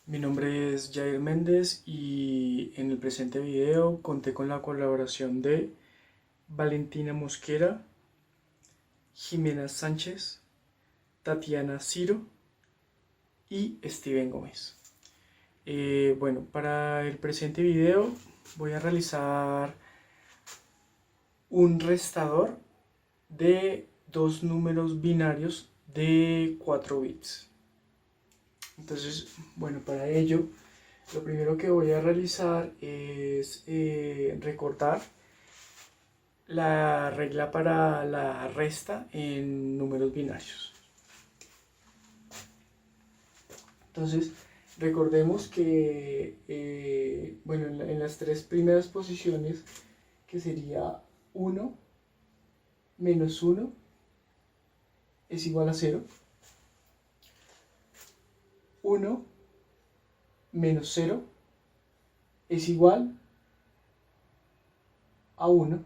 Mi nombre es Jair Méndez y en el presente video conté con la colaboración de Valentina Mosquera, Jimena Sánchez, Tatiana Ciro y Steven Gómez. Para el presente video voy a realizar un restador de dos números binarios de 4 bits. Entonces, para ello, lo primero que voy a realizar es recortar la regla para la resta en números binarios. Entonces, recordemos que en las tres primeras posiciones, que sería 1 menos 1 es igual a 0, 1 menos 0 es igual a 1,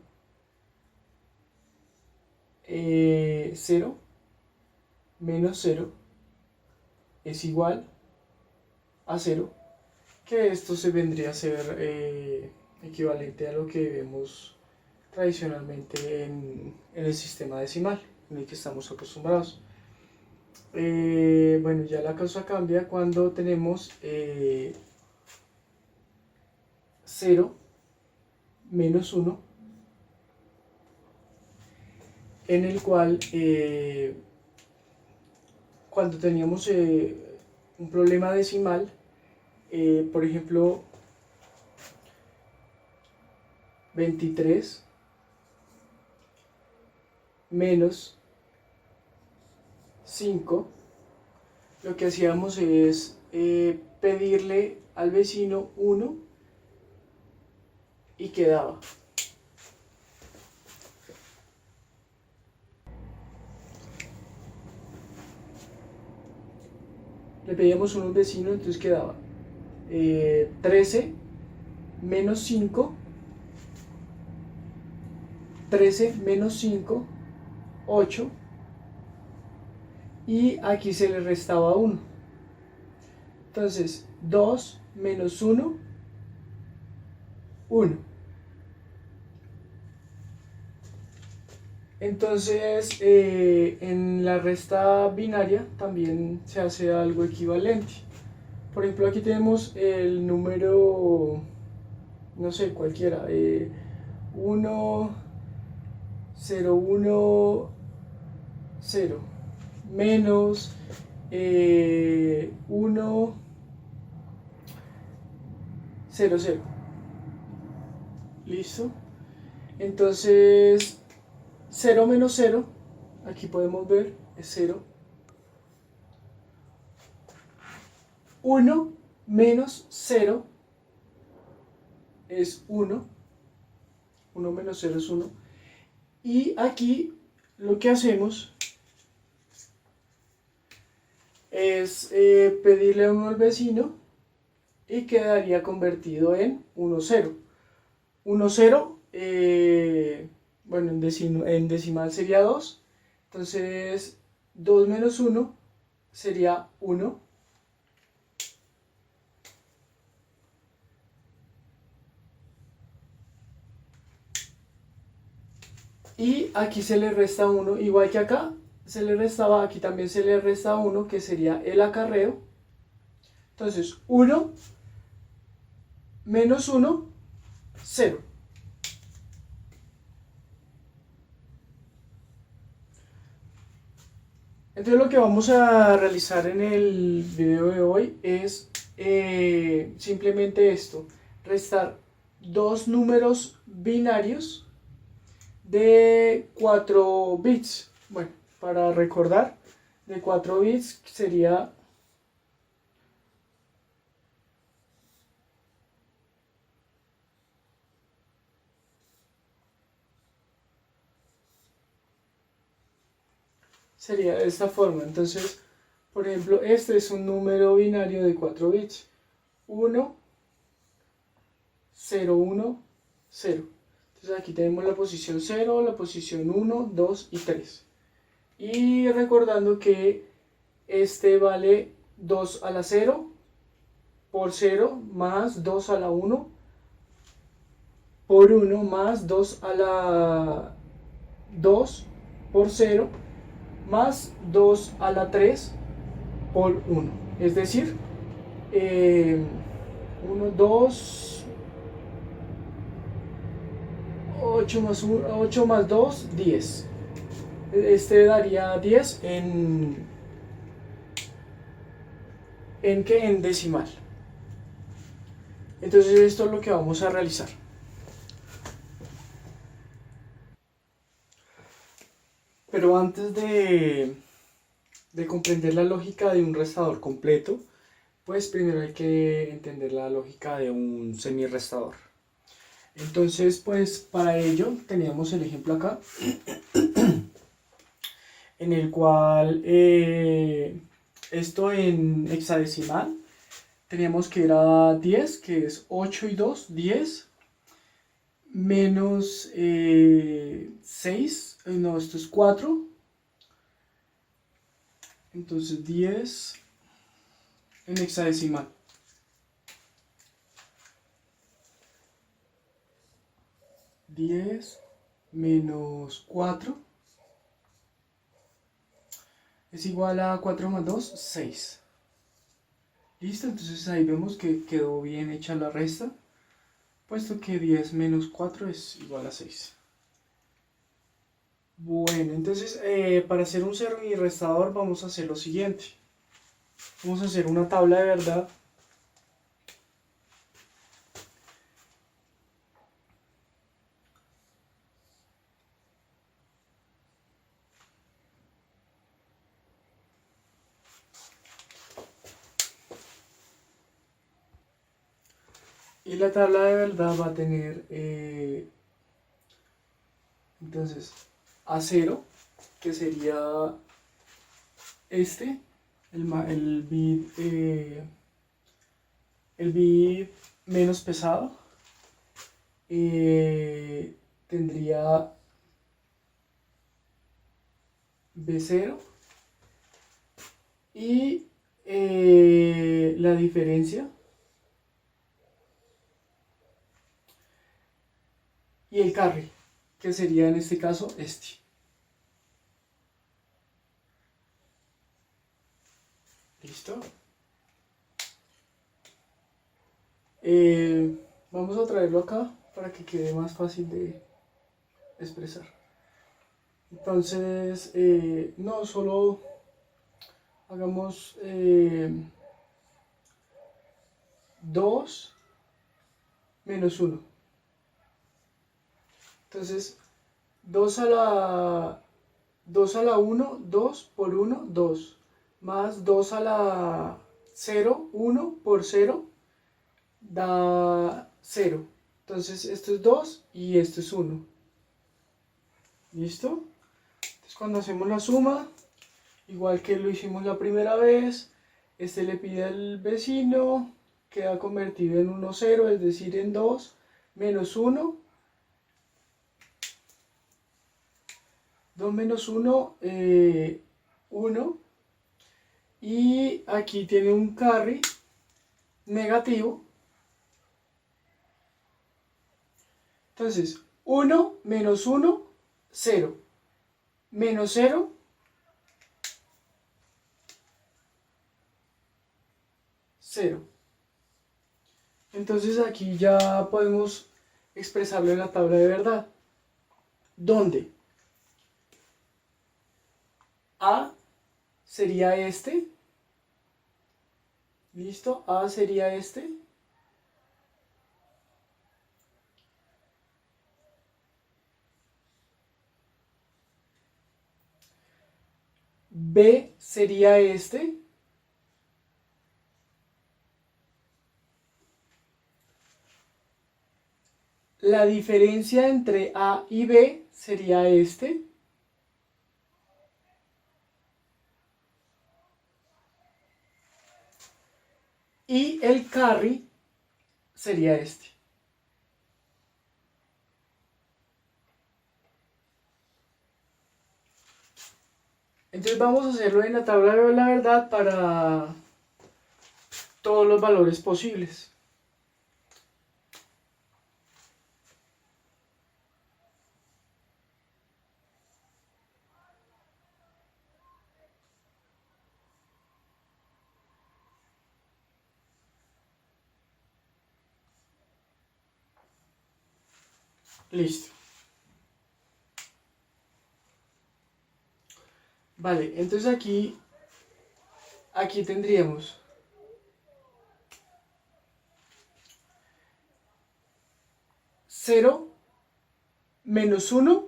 0 menos 0 es igual a 0, que esto se vendría a ser equivalente a lo que vemos tradicionalmente en el sistema decimal en el que estamos acostumbrados. Ya la cosa cambia cuando tenemos 0 menos 1, en el cual cuando teníamos un problema decimal, por ejemplo 23 menos 5, lo que hacíamos es pedirle al vecino 1 y quedaba. Le pedíamos 1 al vecino, entonces quedaba 13 menos 5, 13 menos 5, 8, y aquí se le restaba 1. Entonces 2 menos 1, 1. Entonces en la resta binaria también se hace algo equivalente. Por ejemplo, aquí tenemos el número, no sé, cualquiera, 1, 0, 1, 0, menos 1, 0, 0. ¿Listo? Entonces 0 menos 0, aquí podemos ver, es 0. 1 menos 0 es 1. 1 menos 0 es 1. Y aquí lo que hacemos es pedirle 1 al vecino y quedaría convertido en 1, 0. 1, 0, en decimal sería 2. Entonces 2 menos 1 sería 1. Y aquí se le resta 1, igual que acá se le restaba, aquí también se le resta 1, que sería el acarreo. Entonces 1 menos 1, 0. Entonces lo que vamos a realizar en el video de hoy es simplemente esto: restar dos números binarios de 4 bits. Bueno, para recordar, de 4 bits sería de esta forma. Entonces, por ejemplo, este es un número binario de 4 bits: 1, 0, 1, 0. Entonces aquí tenemos la posición 0, la posición 1, 2 y 3. Y recordando que este vale 2 a la 0, por 0 más 2 a la 1 por 1 más 2 a la 2 por 0 más 2 a la 3 por 1. Es decir, 1, 2, 8 más, 8 más 2, 10. Este daría 10 ¿en qué? En decimal. Entonces esto es lo que vamos a realizar. Pero antes de comprender la lógica de un restador completo, pues primero hay que entender la lógica de un semirrestador. Entonces, pues para ello teníamos el ejemplo acá, en el cual esto en hexadecimal teníamos que era 10, que es 8 y 2, 10, menos 6, no, esto es 4, entonces 10 en hexadecimal. Menos 4 es igual a 4 más 2, 6. Listo, entonces ahí vemos que quedó bien hecha la resta, puesto que 10 menos 4 es igual a 6. Bueno, entonces para hacer un semirrestador vamos a hacer lo siguiente. Vamos a hacer una tabla de verdad. Y la tabla de verdad va a tener, entonces, A0, que sería este, el bit, el bit menos pesado, tendría B0 y la diferencia y el carry, que sería en este caso este. ¿Listo? Vamos a traerlo acá para que quede más fácil de expresar. Entonces, no, solo hagamos 2 menos 1. Entonces, 2 a la 1, 2 por 1, 2. Más 2 a la 0, 1 por 0, da 0. Entonces, esto es 2 y esto es 1. ¿Listo? Entonces, cuando hacemos la suma, igual que lo hicimos la primera vez, este le pide al vecino, queda convertido en 1, 0, es decir, en 2, menos 1. 2 menos 1, 1. Y aquí tiene un carry negativo. Entonces, 1 menos 1, 0. Menos 0, 0. Entonces aquí ya podemos expresarlo en la tabla de verdad. ¿Dónde? A sería este. ¿Listo? A sería este. B sería este. La diferencia entre A y B sería este. Y el carry sería este. Entonces vamos a hacerlo en la tabla de la verdad todos los valores posibles. Listo. Vale, entonces aquí tendríamos 0 menos 1,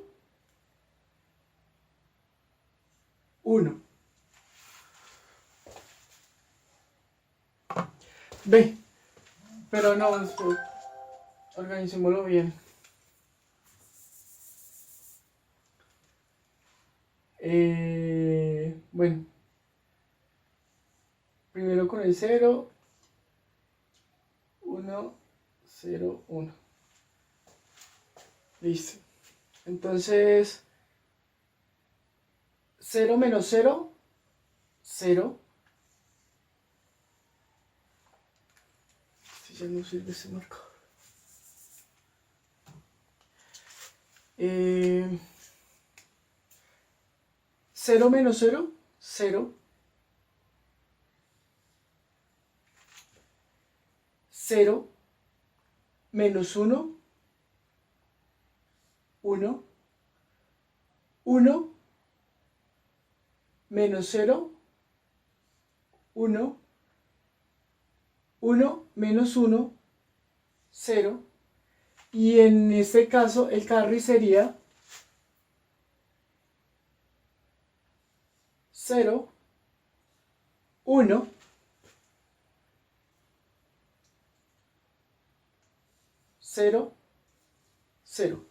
1. Ve, pero no, organicémoslo bien. Bueno, primero con el 0, 1, 0, 1. Listo. Entonces, 0 menos 0, 0. Este ya no sirve ese marcador. 0 menos 0, 0. 0 menos 1, 1. 1 menos 0, 1. 1 menos 1, 0. Y en este caso el carry sería 0, 1, 0, 0.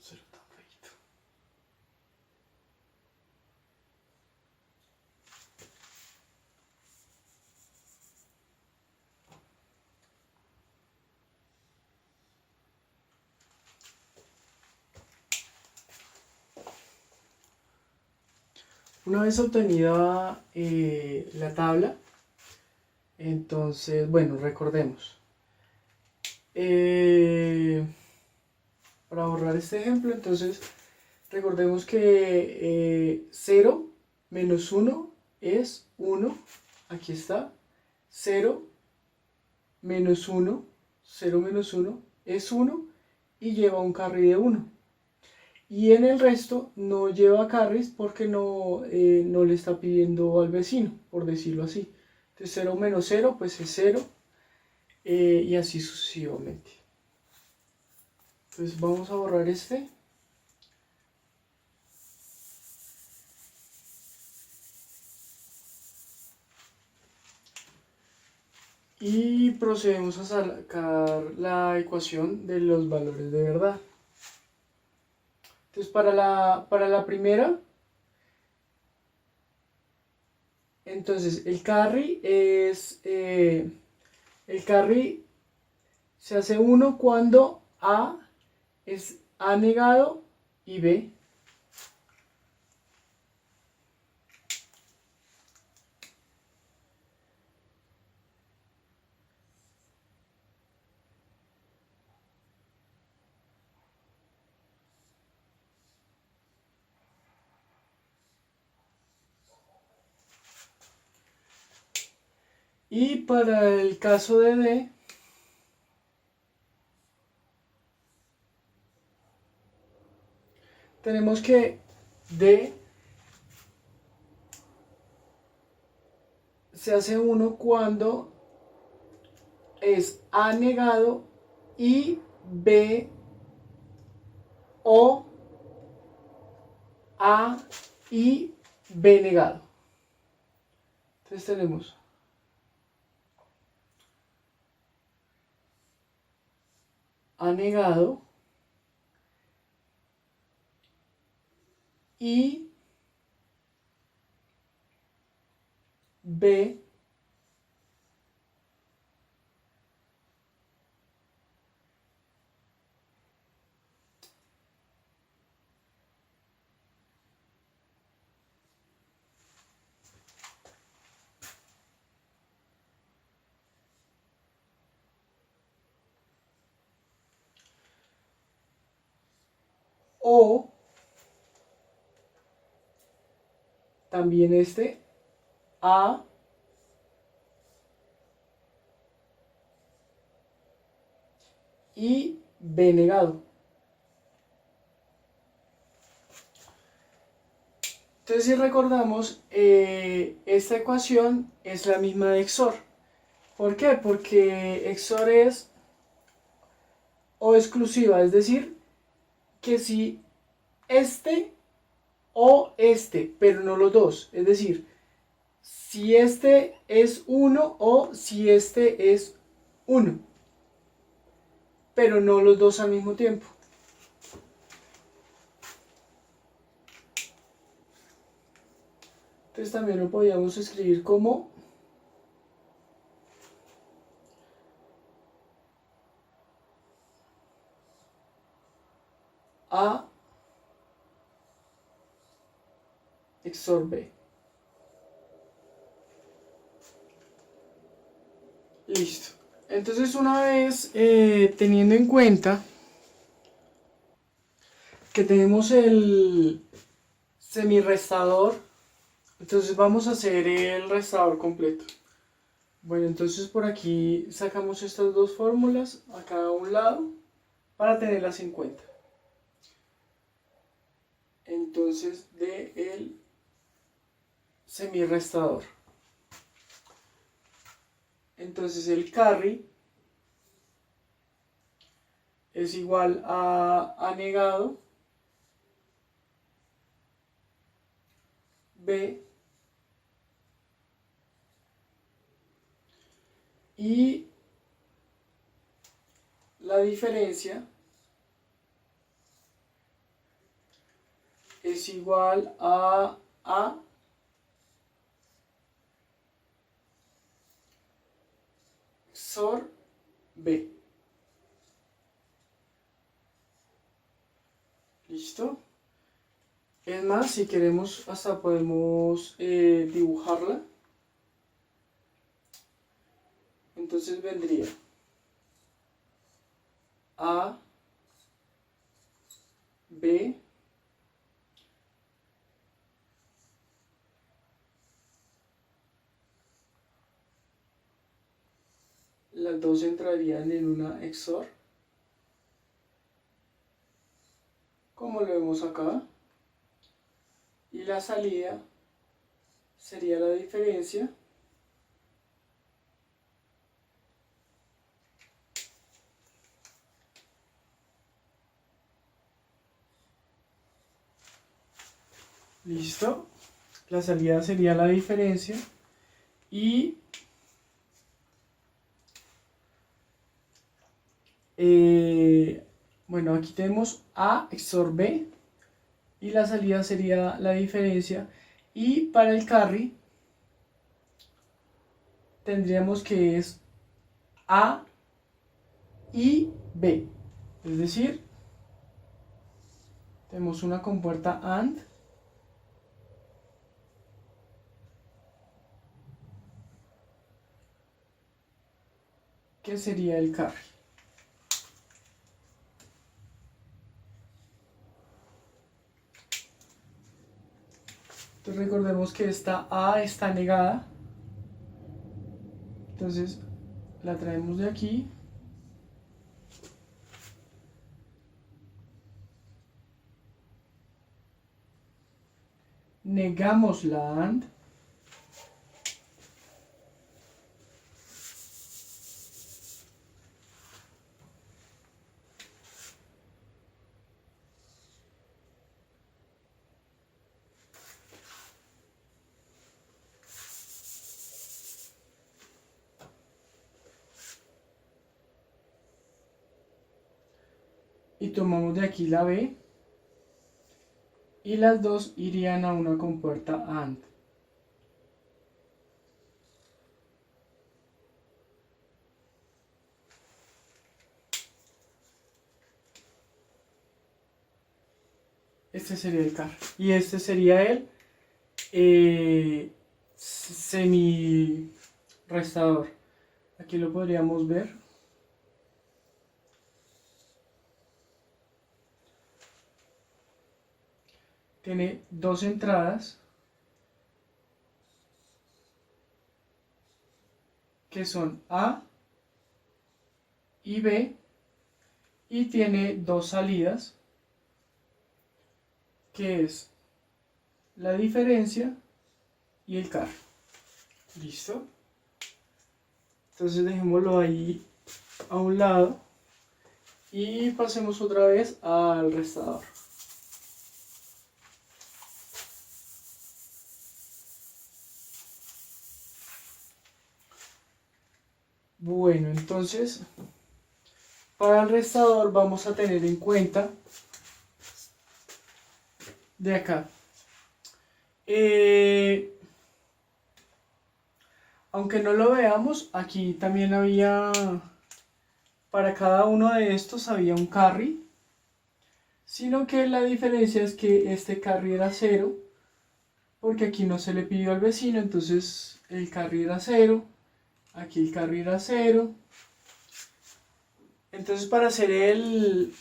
0 tan feito. Una vez obtenida la tabla, entonces, bueno, recordemos. Para borrar este ejemplo, entonces, recordemos que 0 menos 1 es 1. Aquí está. 0 menos 1, 0 menos 1 es 1 y lleva un carry de 1. Y en el resto no lleva carries porque no le está pidiendo al vecino, por decirlo así. Entonces 0 menos 0 pues es 0 y así sucesivamente. Entonces vamos a borrar este. Y procedemos a sacar la ecuación de los valores de verdad. Entonces para la primera, entonces el carry se hace 1 cuando A es A negado y B. Y para el caso de D, tenemos que D se hace 1 cuando es A negado y B o A y B negado. Entonces tenemos A negado y B también este A y B negado. Entonces, si recordamos, esta ecuación es la misma de XOR. ¿Por qué? Porque XOR es o exclusiva, es decir, que si este o este, pero no los dos, es decir, si este es 1 o si este es 1, pero no los dos al mismo tiempo. Entonces también lo podríamos escribir como A XOR B. Listo. Entonces una vez teniendo en cuenta que tenemos el semirrestador, entonces vamos a hacer el restador completo. Bueno, entonces por aquí sacamos estas dos fórmulas a cada un lado para tenerlas en cuenta. Entonces de el semirrestador. Entonces el carry es igual a A negado B y la diferencia es igual a A XOR B. ¿Listo? Es más, si queremos hasta podemos dibujarla. Entonces vendría A, B, las dos entrarían en una XOR, como lo vemos acá, y la salida sería la diferencia ¿listo? La salida sería la diferencia y bueno, aquí tenemos A XOR B y la salida sería la diferencia, y para el carry tendríamos que es A y B, es decir, tenemos una compuerta AND que sería el carry. Entonces recordemos que esta A está negada, entonces la traemos de aquí, negamos la AND, y tomamos de aquí la B, y las dos irían a una compuerta AND. Este sería el carry y este sería el semi restador. Aquí lo podríamos ver. Tiene dos entradas que son A y B, y tiene dos salidas, que es la diferencia y el carry. ¿Listo? Entonces dejémoslo ahí a un lado y pasemos otra vez al restador. Bueno, entonces para el restador vamos a tener en cuenta de acá. Aunque no lo veamos, aquí también había, para cada uno de estos había un carry, sino que la diferencia es que este carry era 0, porque aquí no se le pidió al vecino, entonces el carry era 0, aquí el carry era 0. Entonces para hacer el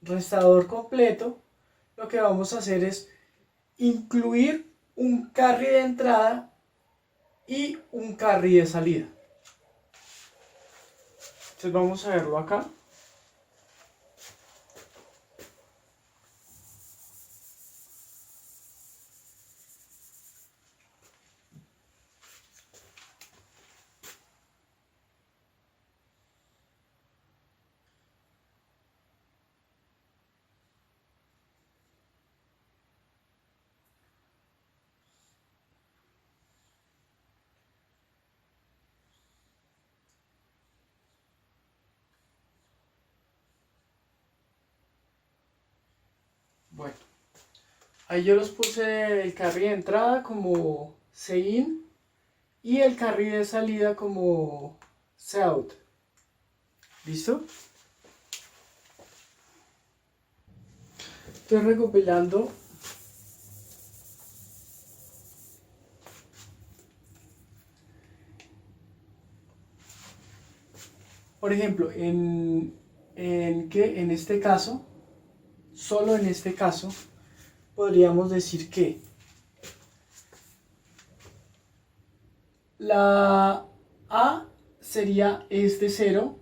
restador completo, lo que vamos a hacer es incluir un carry de entrada y un carry de salida. Entonces vamos a verlo acá. Bueno, ahí yo los puse el carry de entrada como Cin y el carry de salida como Cout. ¿Listo? Estoy recopilando. Por ejemplo, en este caso, solo en este caso, podríamos decir que la A sería este 0,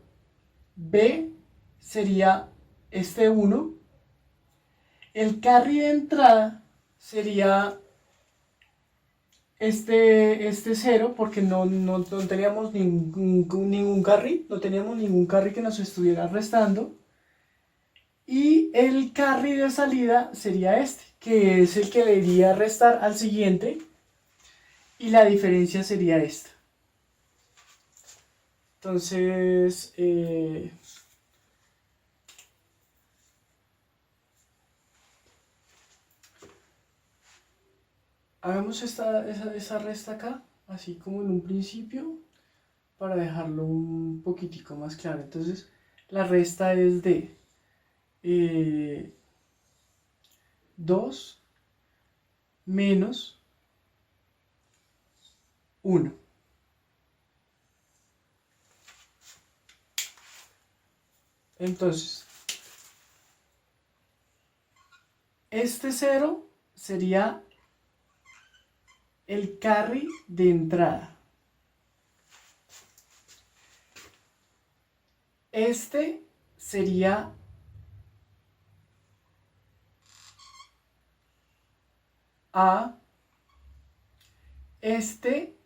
B sería este 1, el carry de entrada sería este 0, porque no teníamos ningún carry, no teníamos ningún carry que nos estuviera restando. Y el carry de salida sería este, que es el que le iría a restar al siguiente. Y la diferencia sería esta. Entonces, hagamos esa resta acá, así como en un principio, para dejarlo un poquitico más claro. Entonces, la resta es de 2 menos 1. Entonces, este 0 sería el carry de entrada. Este sería A. Este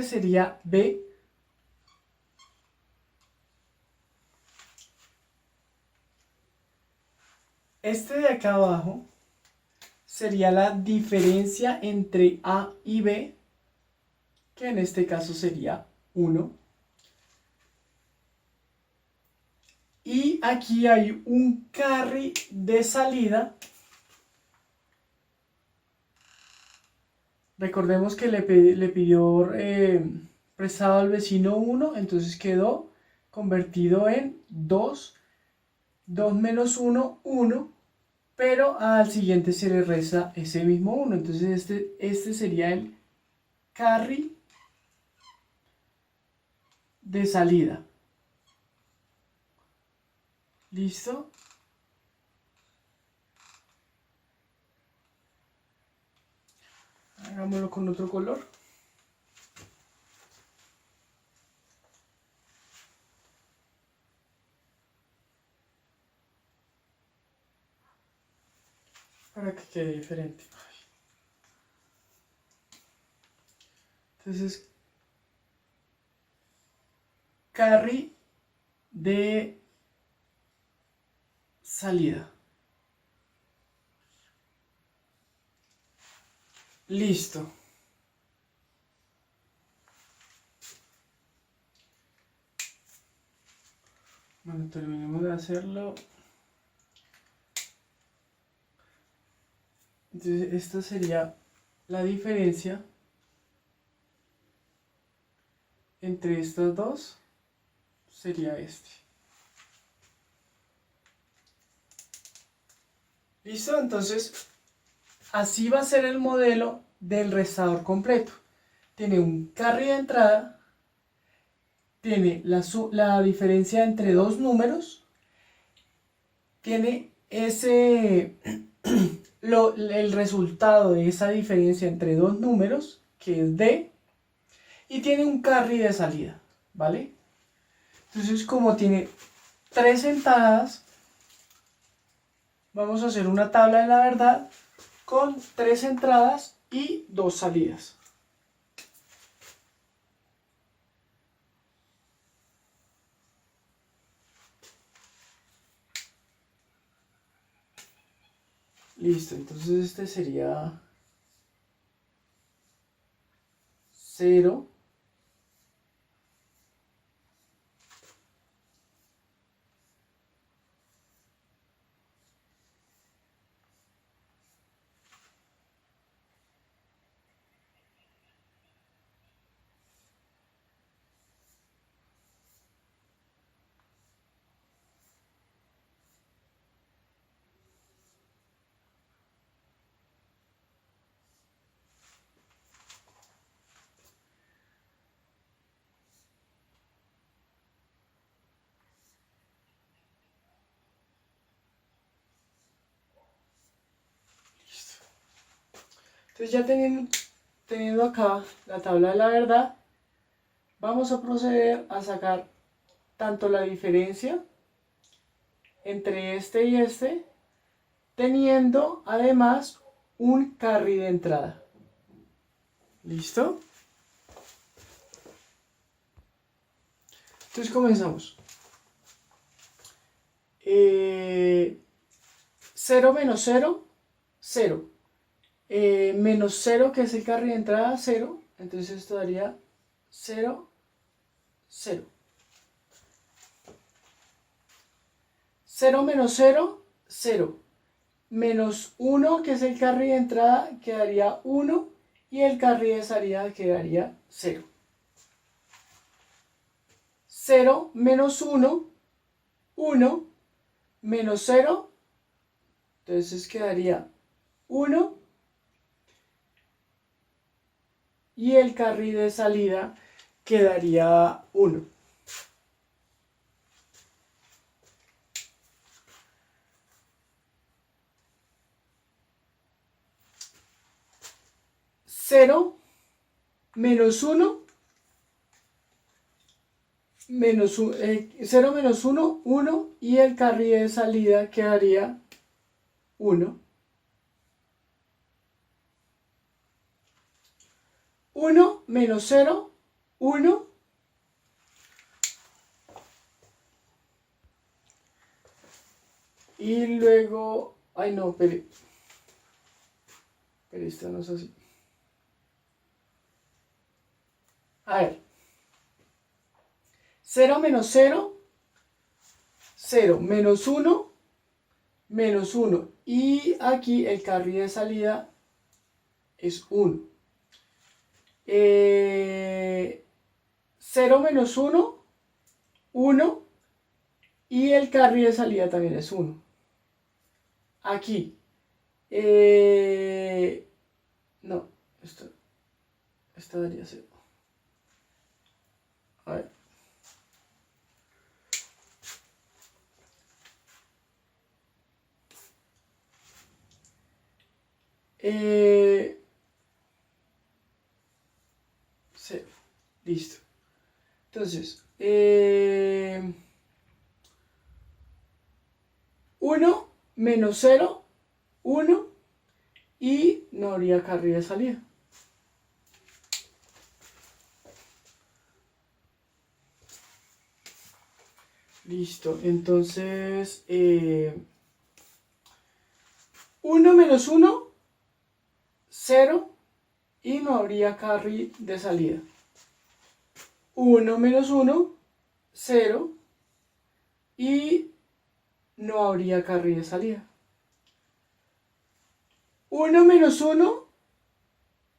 sería B. Este de acá abajo sería la diferencia entre A y B, que en este caso sería 1. Y aquí hay un carry de salida. Recordemos que le pidió prestado al vecino 1, entonces quedó convertido en 2. 2 menos 1, 1. Pero al siguiente se le resta ese mismo 1. Entonces este sería el carry de salida. ¿Listo? Hagámoslo con otro color. Para que quede diferente. Entonces, carry de salida. Listo. Bueno, terminemos de hacerlo. Entonces, esta sería la diferencia entre estos dos. Sería este. ¿Listo? Entonces, así va a ser el modelo del restador completo. Tiene un carry de entrada, tiene la diferencia entre dos números, tiene el resultado de esa diferencia entre dos números, que es D, y tiene un carry de salida, ¿vale? Entonces, como tiene tres entradas, vamos a hacer una tabla de la verdad con tres entradas y dos salidas. Listo, entonces este sería 0, entonces ya teniendo acá la tabla de la verdad, vamos a proceder a sacar tanto la diferencia entre este y este, teniendo además un carry de entrada. ¿Listo? Entonces comenzamos. 0 menos 0, 0. Menos 0, que es el carry de entrada, 0. Entonces esto daría 0, 0. 0 menos 0, 0. Menos 1, que es el carry de entrada, quedaría 1. Y el carry de salida quedaría 0. 0 menos 1, 1. Menos 0. Entonces quedaría 1. Y el carry de salida quedaría 1. Cero menos 1, menos 0 menos 1, 1, y el carry de salida quedaría 1. 1 menos 0, 1. Y luego, ay no, pero esto no es así. A ver, 0 menos 0, 0 menos 1, menos 1. Y aquí el carry de salida es 1. 0 menos 1, 1. Y el carry de salida también es 1. Aquí. No, esto debería ser. A ver. Listo. Entonces, 1 menos 0, 1 y no habría carry de salida. Listo, entonces 1 menos 1, 0 y no habría carry de salida. 1 menos 1, 0 y no habría carry de salida. 1 menos 1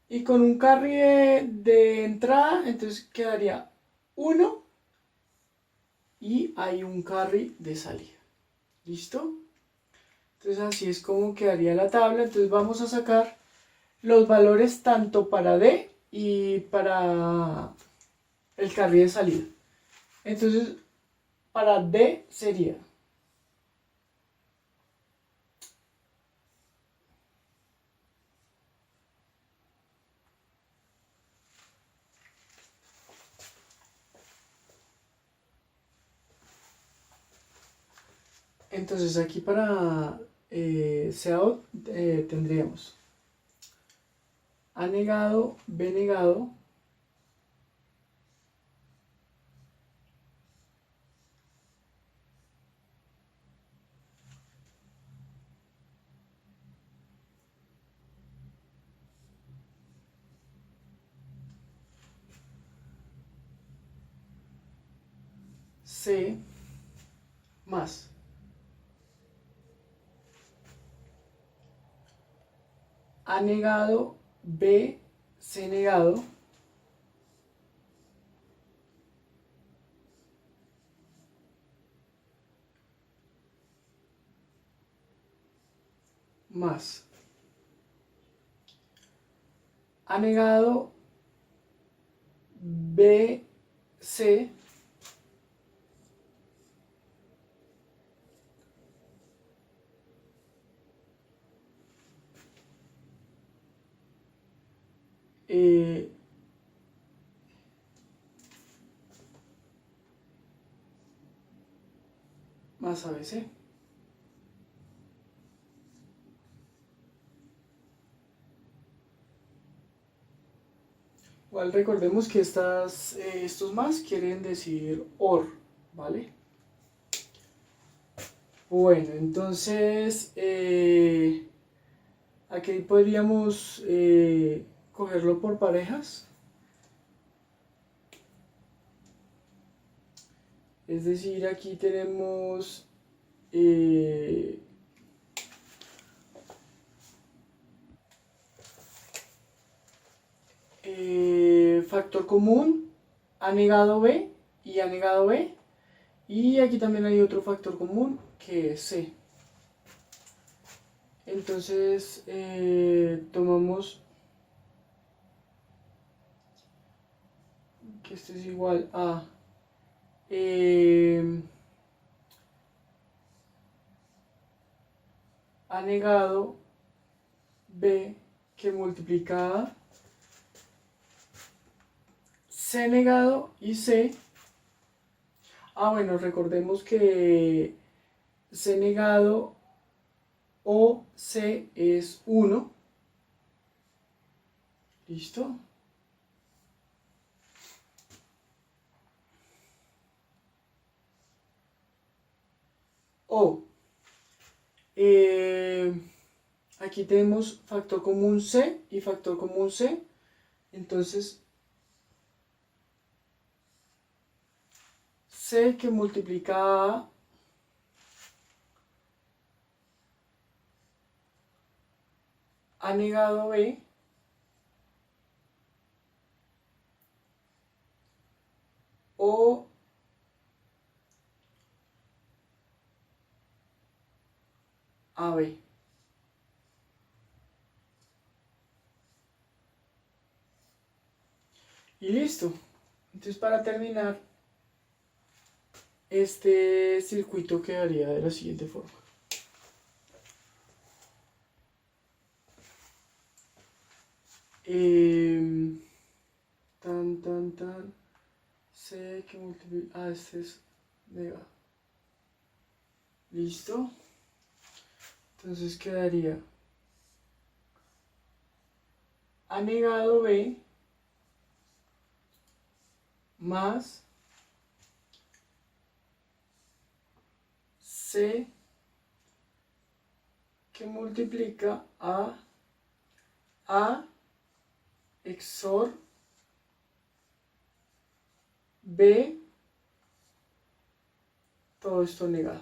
y con un carry de entrada, entonces quedaría 1 y hay un carry de salida. ¿Listo? Entonces así es como quedaría la tabla. Entonces vamos a sacar los valores tanto para D y para el carry de salida. Entonces para D sería entonces aquí para Cout tendríamos A negado, B negado, C más A negado, B, C negado, más A negado, B, C, eh, más ABC. Igual recordemos que estos más quieren decir OR, ¿vale? Bueno, entonces aquí podríamos cogerlo por parejas. Es decir, aquí tenemos factor común A negado B y A negado B. Y aquí también hay otro factor común que es C. Entonces tomamos que esto es igual a A negado B que multiplica A, C negado y C. Bueno, recordemos que C negado o C es 1. ¿Listo? O aquí tenemos factor común C y factor común C. Entonces C que multiplica A negado B o AB. Y listo. Entonces para terminar, este circuito quedaría de la siguiente forma. Tan, tan, preguntan C que multiplica. Ah, este es negado. ¿Listo? Entonces quedaría A negado B más C que multiplica A XOR B, todo esto negado.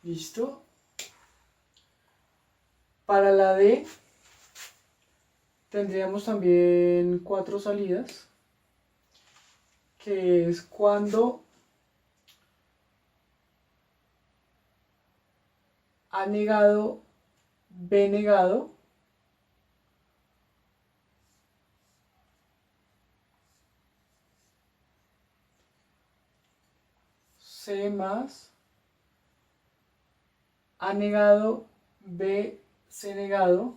¿Listo? Para la D tendríamos también 4 salidas, que es cuando A negado, B negado, C más, A negado, B, C negado,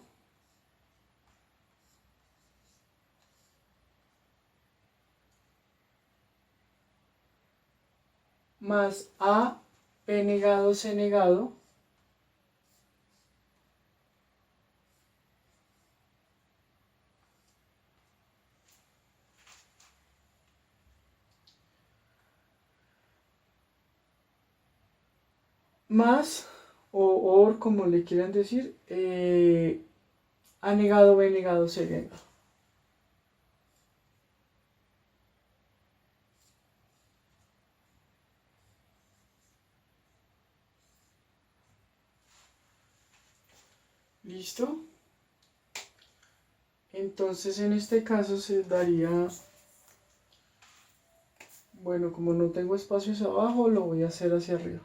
más A, B negado, C negado, más, o como le quieran decir, A negado, B negado, C negado. ¿Listo? Entonces en este caso se daría, bueno, como no tengo espacios abajo, lo voy a hacer hacia arriba.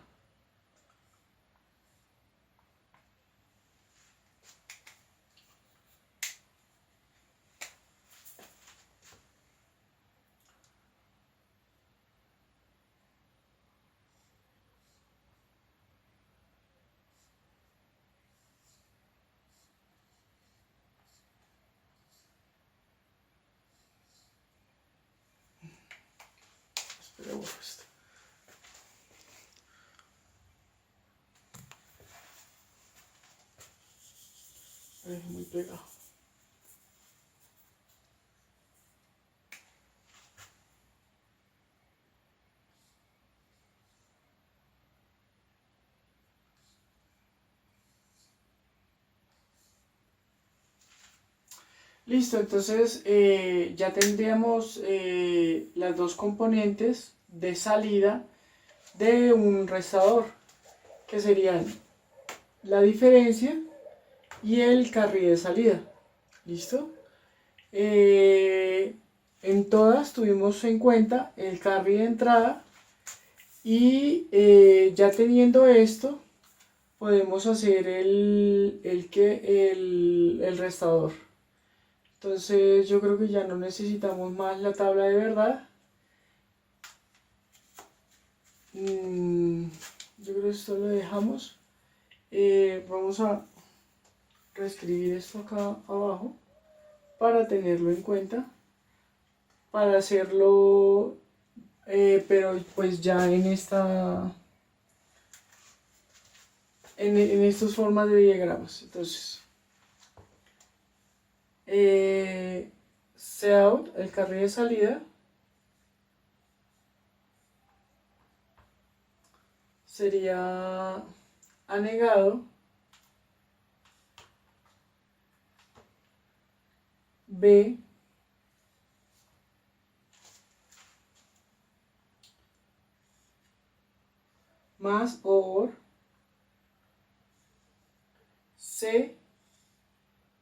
Espera, borro esto. Muy pegado. Listo, entonces ya tendríamos las dos componentes de salida de un restador, que serían la diferencia y el carry de salida. ¿Listo? En todas tuvimos en cuenta el carry de entrada y ya teniendo esto podemos hacer el restador. Entonces yo creo que ya no necesitamos más la tabla de verdad. Yo creo que esto lo dejamos. Vamos a reescribir esto acá abajo para tenerlo en cuenta, para hacerlo, pero pues ya en estas formas de diagramas. Entonces, Cout, el carril de salida, sería anegado B más OR C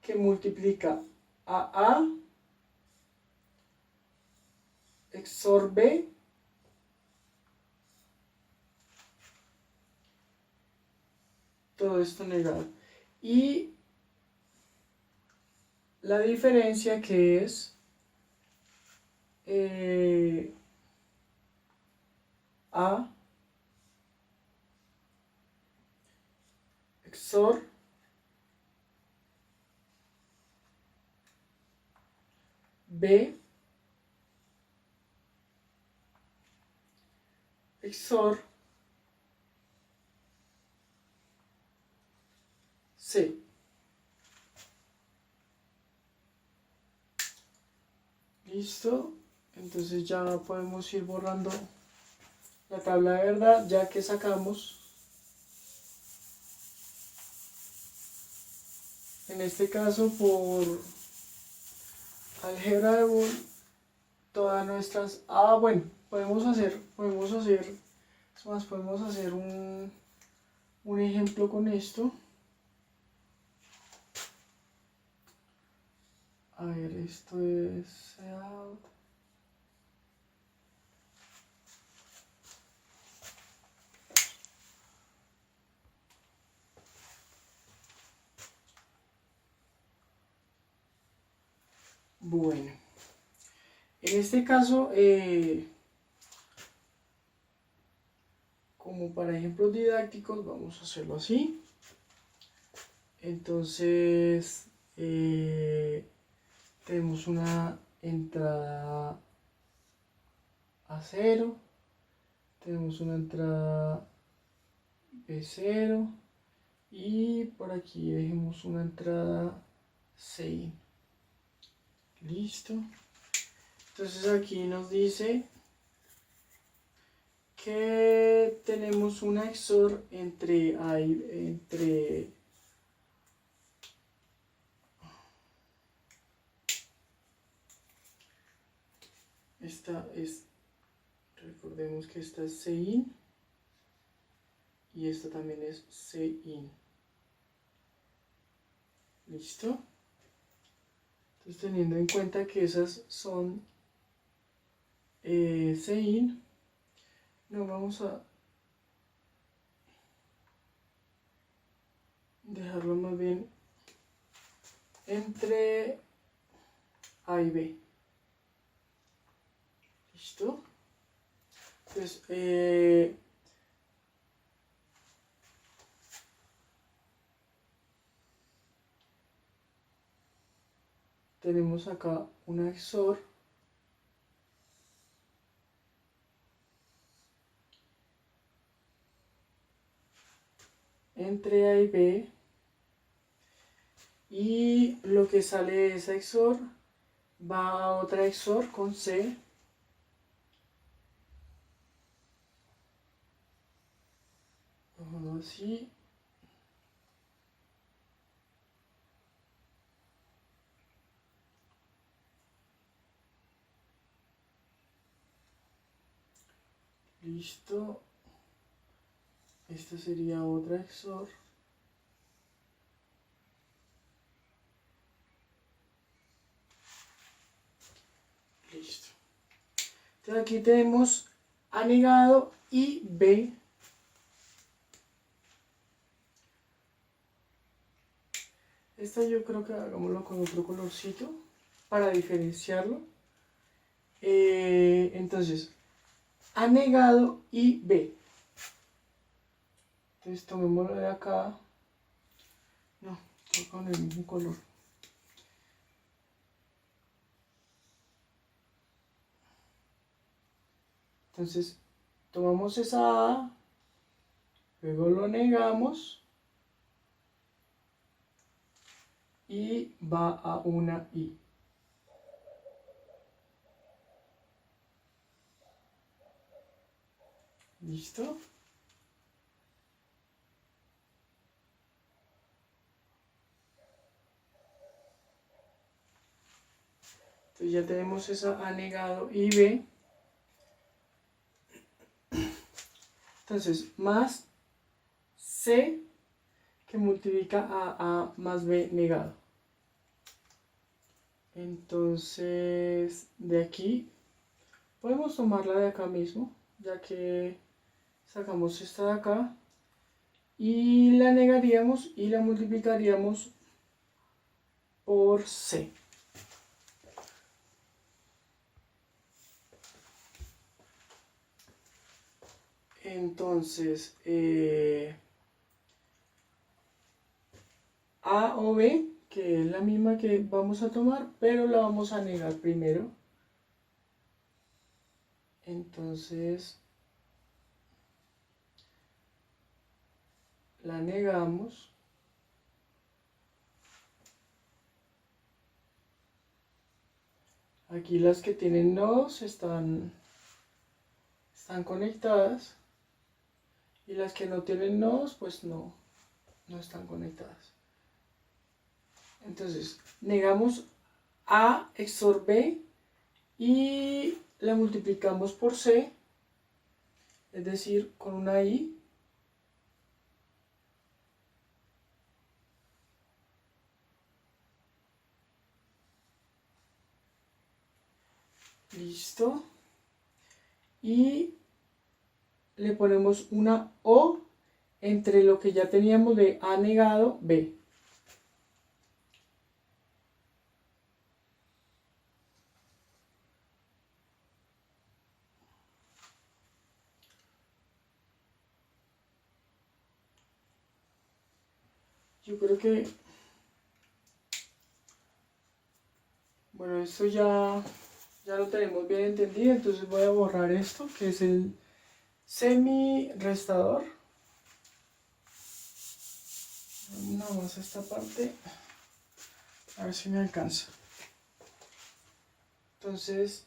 que multiplica a XOR B todo esto negado. Y la diferencia que es A XOR B XOR C. Listo. Entonces ya podemos ir borrando la tabla de verdad, ya que sacamos, en este caso por álgebra de Boole, todas nuestras... bueno, podemos hacer es más, podemos hacer un ejemplo con esto. A ver, esto es... Bueno, en este caso, como para ejemplos didácticos, vamos a hacerlo así. Entonces, tenemos una entrada a 0, tenemos una entrada B0 y por aquí dejemos una entrada C. Listo. Entonces aquí nos dice que tenemos una XOR entre esta es, recordemos que esta es Cin y esta también es Cin. ¿Listo? Entonces, teniendo en cuenta que esas son Cin, no vamos a dejarlo más bien entre A y B. ¿Listo? Entonces, tenemos acá una XOR entre A y B, y lo que sale de esa XOR va a otra XOR con C, así, listo. Esta sería otra XOR. Listo. Entonces aquí tenemos A negado y B. Esta yo creo que hagámoslo con otro colorcito para diferenciarlo. Entonces, A negado y B. Entonces tomémoslo de acá. No, con el mismo color. Entonces, tomamos esa A, luego lo negamos y va a una I. ¿Listo? Entonces ya tenemos esa A negado y B. Entonces, más C que multiplica a A más B negado. Entonces, de aquí, podemos tomarla de acá mismo, ya que sacamos esta de acá, y la negaríamos y la multiplicaríamos por C. Entonces, A o B, que es la misma que vamos a tomar, pero la vamos a negar primero. Entonces, la negamos. Aquí las que tienen nodos están conectadas y las que no tienen nodos pues no están conectadas. Entonces negamos A XOR B y la multiplicamos por C, es decir, con una I. Listo. Y le ponemos una O entre lo que ya teníamos de A negado B. Yo creo que, bueno, esto ya lo tenemos bien entendido, entonces voy a borrar esto, que es el semi-restador. Nada más esta parte, a ver si me alcanza. Entonces,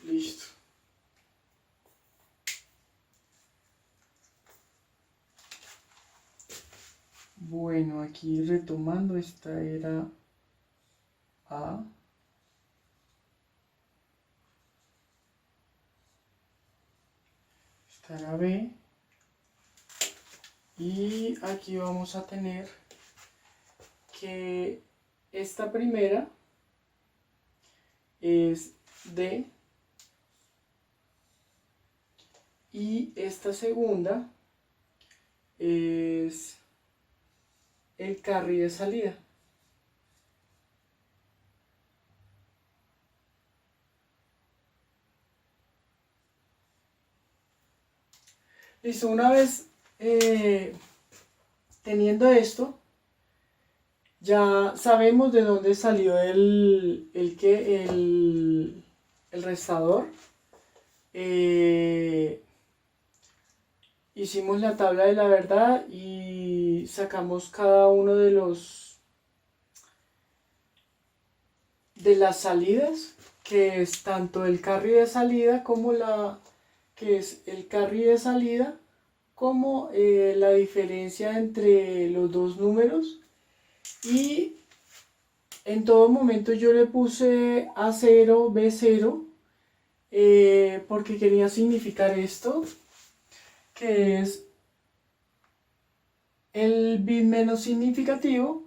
listo. Bueno, aquí retomando, esta era A. Esta era B. Y aquí vamos a tener que esta primera es D y esta segunda es el carry de salida. Listo, una vez teniendo esto, ya sabemos de dónde salió el restador. Hicimos la tabla de la verdad y sacamos cada uno de las salidas, que es tanto el carry de salida como la diferencia entre los dos números. Y en todo momento yo le puse A0, B0, porque quería significar esto, que es el bit menos significativo,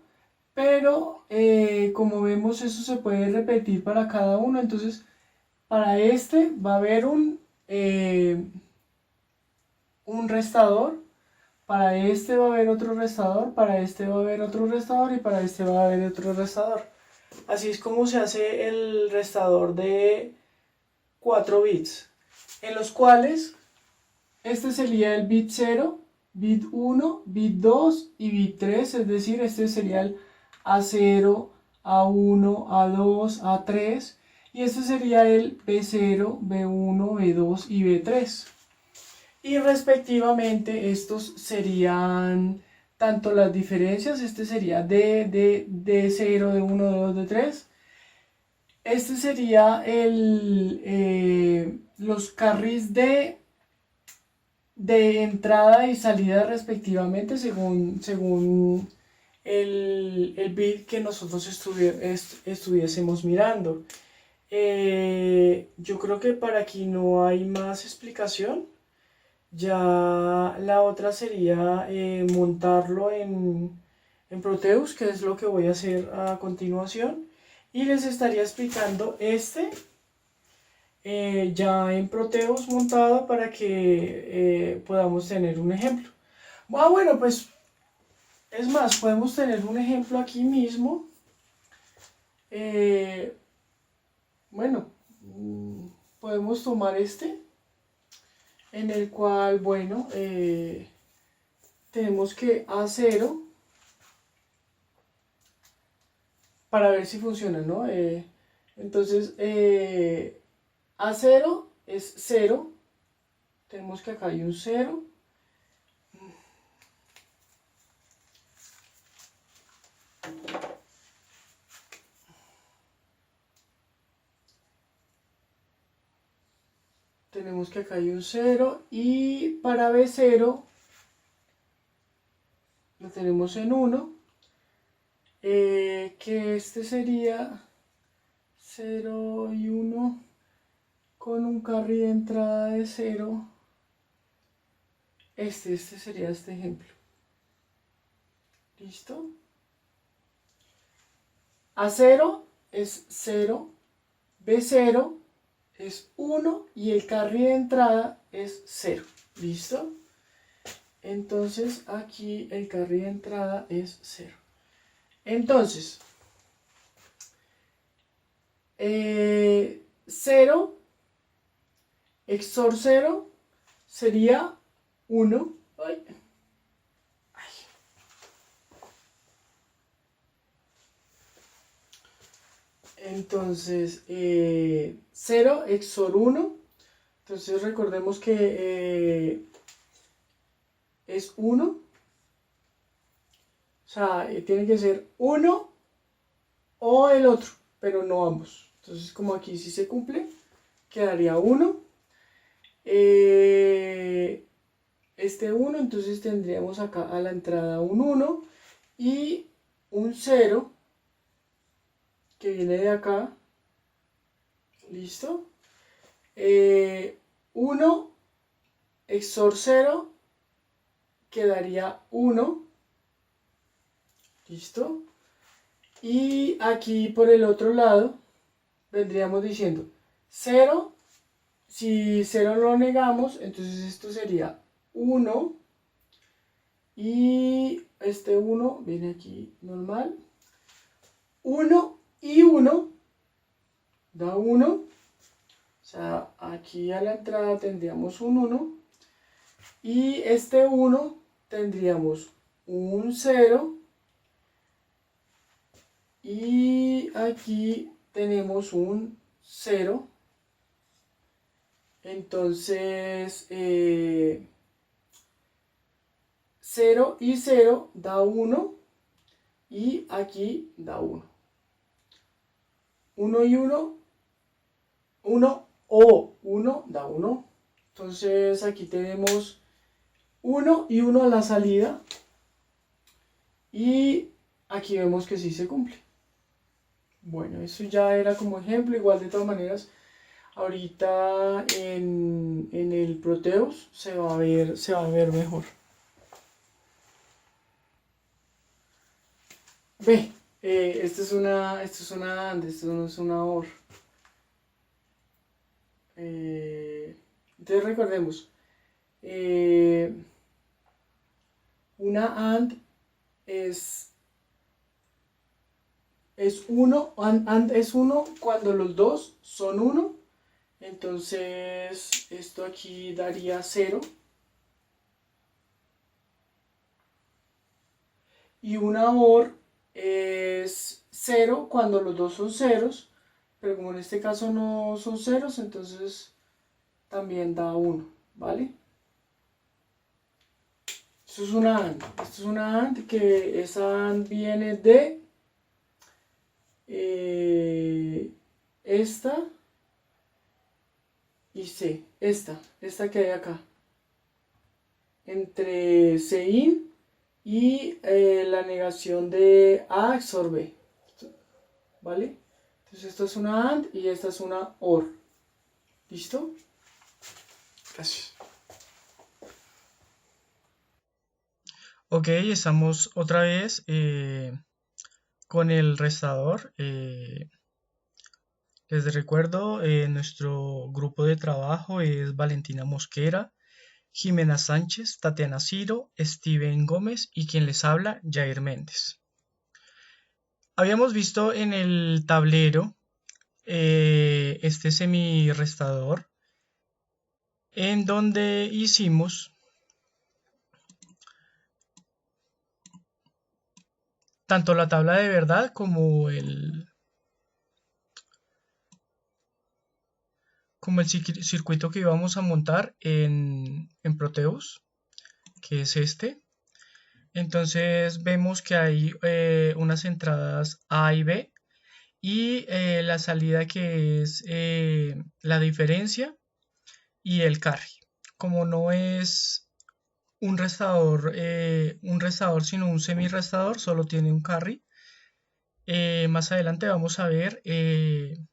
pero como vemos eso se puede repetir para cada uno. Entonces para este va a haber un restador, para este va a haber otro restador, para este va a haber otro restador y para este va a haber otro restador. Así es como se hace el restador de 4 bits, en los cuales este sería el bit 0, bit 1, bit 2 y bit 3, es decir, este sería el A0, A1, A2, A3, y este sería el B0, B1, B2 y B3. Y respectivamente estos serían tanto las diferencias, este sería D0, D1, D2, D3. Este sería los carries de entrada y salida respectivamente según el bit que nosotros estuviésemos mirando. Yo creo que para aquí no hay más explicación. Ya la otra sería montarlo en Proteus, que es lo que voy a hacer a continuación. Y les estaría explicando ya en Proteus montado para que podamos tener un ejemplo. Bueno, pues es más, podemos tener un ejemplo aquí mismo. Eh, bueno, podemos tomar este, en el cual, bueno, tenemos que A0 para ver si funciona, ¿no? Entonces, A0 es 0. Tenemos que acá hay un 0. Tenemos que acá hay un 0. Y para B0 lo tenemos en 1. Que este sería 0 y 1 con un carry de entrada de 0. Este sería este ejemplo. ¿Listo? A0 es 0, B0 es 1 y el carry de entrada es 0. ¿Listo? Entonces aquí el carry de entrada es 0. Entonces, 0 XOR 0 sería 1. Ay. Entonces, 0 XOR 1. Entonces recordemos que es 1. O sea, tiene que ser 1 o el otro, pero no ambos. Entonces, como aquí sí se cumple, quedaría 1. Este 1, entonces tendríamos acá a la entrada un 1 y un 0 que viene de acá. ¿Listo? 1 XOR 0 quedaría 1. ¿Listo? Y aquí por el otro lado vendríamos diciendo 0. Si 0 lo negamos, entonces esto sería 1. Y este 1 viene aquí normal. 1 y 1 da 1. O sea, aquí a la entrada tendríamos un 1. Y este 1 tendríamos un 0. Y aquí tenemos un 0. Entonces, 0 y 0 da 1. Y aquí da 1. 1 y 1. 1 o 1 da 1. Entonces aquí tenemos 1 y 1 a la salida. Y aquí vemos que sí se cumple. Bueno, eso ya era como ejemplo. Igual de todas maneras, ahorita en el Proteus se va a ver mejor. Ve, esto es una AND, esto no es una OR. Entonces recordemos, una AND es 1, AND es 1 cuando los dos son 1. Entonces esto aquí daría 0. Y una OR es 0 cuando los dos son ceros. Pero como en este caso no son ceros, entonces también da 1, ¿vale? Esto es una AND. Esto es una AND que esa AND viene de esta y C. Esta que hay acá. Entre Cin y la negación de A XOR B. ¿Vale? Entonces esto es una AND y esta es una OR. ¿Listo? Gracias. Ok, estamos otra vez con el restador. Les recuerdo, nuestro grupo de trabajo es Valentina Mosquera, Jimena Sánchez, Tatiana Ciro, Steven Gómez y quien les habla, Jair Méndez. habíamos visto en el tablero este semirrestador en donde hicimos tanto la tabla de verdad como el circuito que íbamos a montar en Proteus, que es este. Entonces vemos que hay unas entradas A y B y la salida que es la diferencia y el carry. Como no es un restador sino un semi-restador, solo tiene un carry. Más adelante vamos a ver el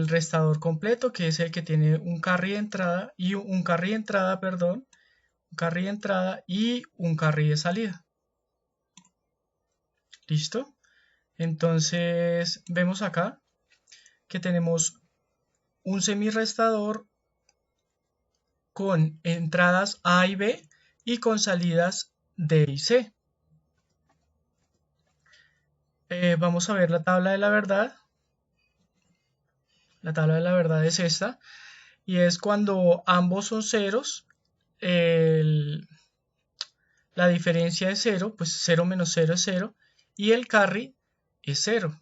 restador completo, que es el que tiene un carry de entrada y un carry de entrada, perdón, un carry de entrada y un carry de salida. ¿Listo? Entonces vemos acá que tenemos un semirrestador con entradas A y B y con salidas D y C. Vamos a ver la tabla de la verdad. La tabla de la verdad es esta. Y es cuando ambos son ceros, la diferencia es 0, pues 0 menos 0 es 0, y el carry es 0.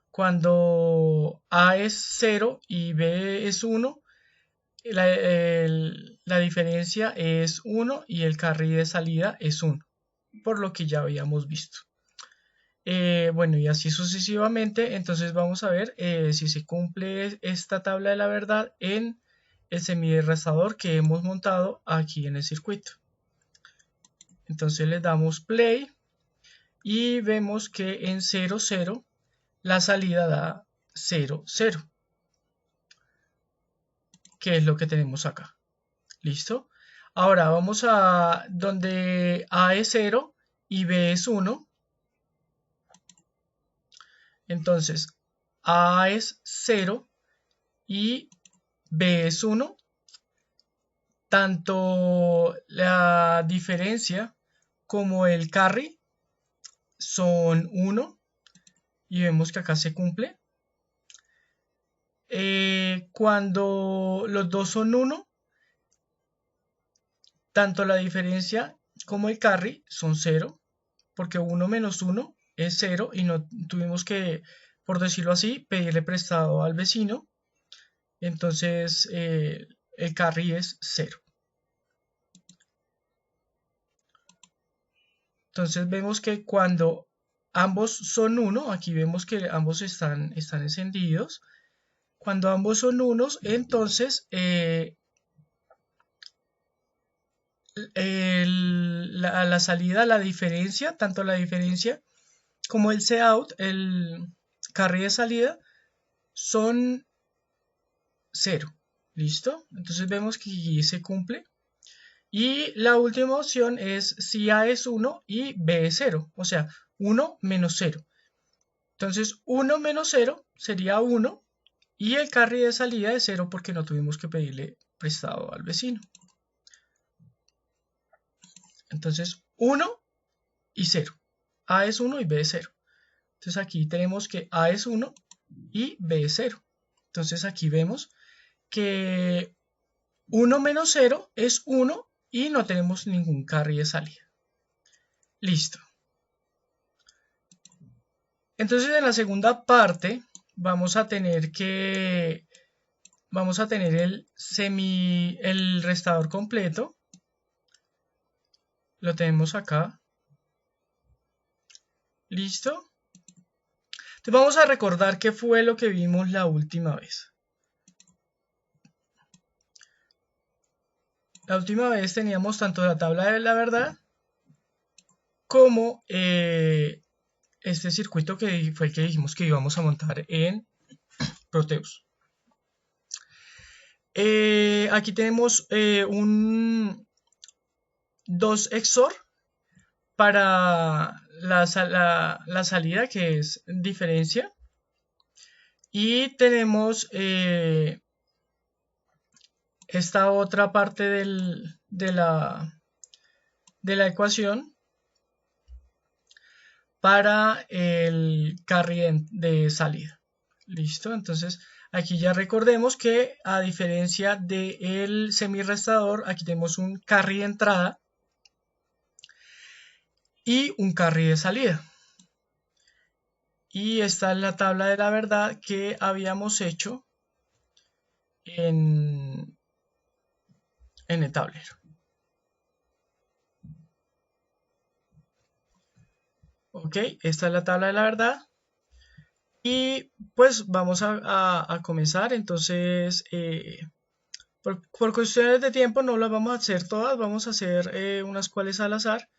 Cuando A es 0 y B es 1, la diferencia es 1 y el carry de salida es 1, por lo que ya habíamos visto. Bueno, y así sucesivamente, entonces vamos a ver si se cumple esta tabla de la verdad en el semirrestador que hemos montado aquí en el circuito. Entonces le damos play y vemos que en 0, 0 la salida da 0, 0, que es lo que tenemos acá. ¿Listo? Ahora vamos a donde A es 0 y B es 1. Entonces A es 0 y B es 1. Tanto la diferencia como el carry son 1 y vemos que acá se cumple. Cuando los dos son 1, tanto la diferencia como el carry son 0, porque 1 menos 1 es 0 y no tuvimos que, por decirlo así, pedirle prestado al vecino. Entonces el carry es 0. Entonces vemos que cuando ambos son 1, aquí vemos que ambos están encendidos. Cuando ambos son unos, entonces la salida, la diferencia, tanto la diferencia como el Cout, el carry de salida, son 0. ¿Listo? Entonces vemos que aquí se cumple. Y la última opción es si A es 1 y B es 0. O sea, 1 menos 0. Entonces 1 menos 0 sería 1. Y el carry de salida es 0 porque no tuvimos que pedirle prestado al vecino. Entonces 1 y 0. A es 1 y B es 0. Entonces aquí tenemos que A es 1 y B es 0. Entonces aquí vemos que 1 menos 0 es 1 y no tenemos ningún carry de salida. Listo. Entonces en la segunda parte vamos a tener el restador completo. Lo tenemos acá. ¿Listo? Entonces vamos a recordar qué fue lo que vimos la última vez. La última vez teníamos tanto la tabla de la verdad como este circuito que fue el que dijimos que íbamos a montar en Proteus. Aquí tenemos dos XOR para la salida, que es diferencia, y tenemos esta otra parte de la ecuación para el carry de salida. Listo, entonces aquí ya recordemos que a diferencia del semirrestador, aquí tenemos un carry de entrada y un carry de salida. Y esta es la tabla de la verdad que habíamos hecho en el tablero. Ok, esta es la tabla de la verdad. Y pues vamos a comenzar. Entonces, por cuestiones de tiempo no las vamos a hacer todas, vamos a hacer unas cuales al azar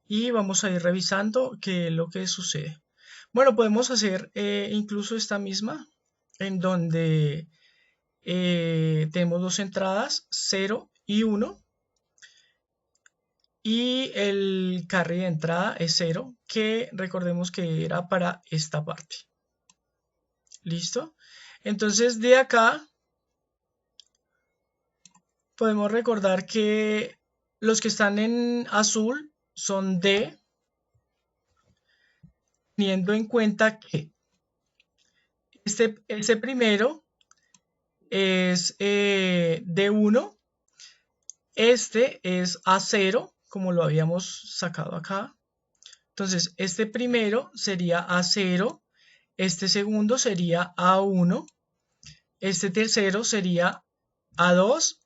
y vamos a ir revisando qué es lo que sucede. Bueno, podemos hacer incluso esta misma, en donde tenemos dos entradas, 0 y 1, y el carry de entrada es 0, que recordemos que era para esta parte. ¿Listo? Entonces de acá podemos recordar que los que están en azul son D, teniendo en cuenta que este primero es D1, este es A0, como lo habíamos sacado acá. Entonces, este primero sería A0, este segundo sería A1, este tercero sería A2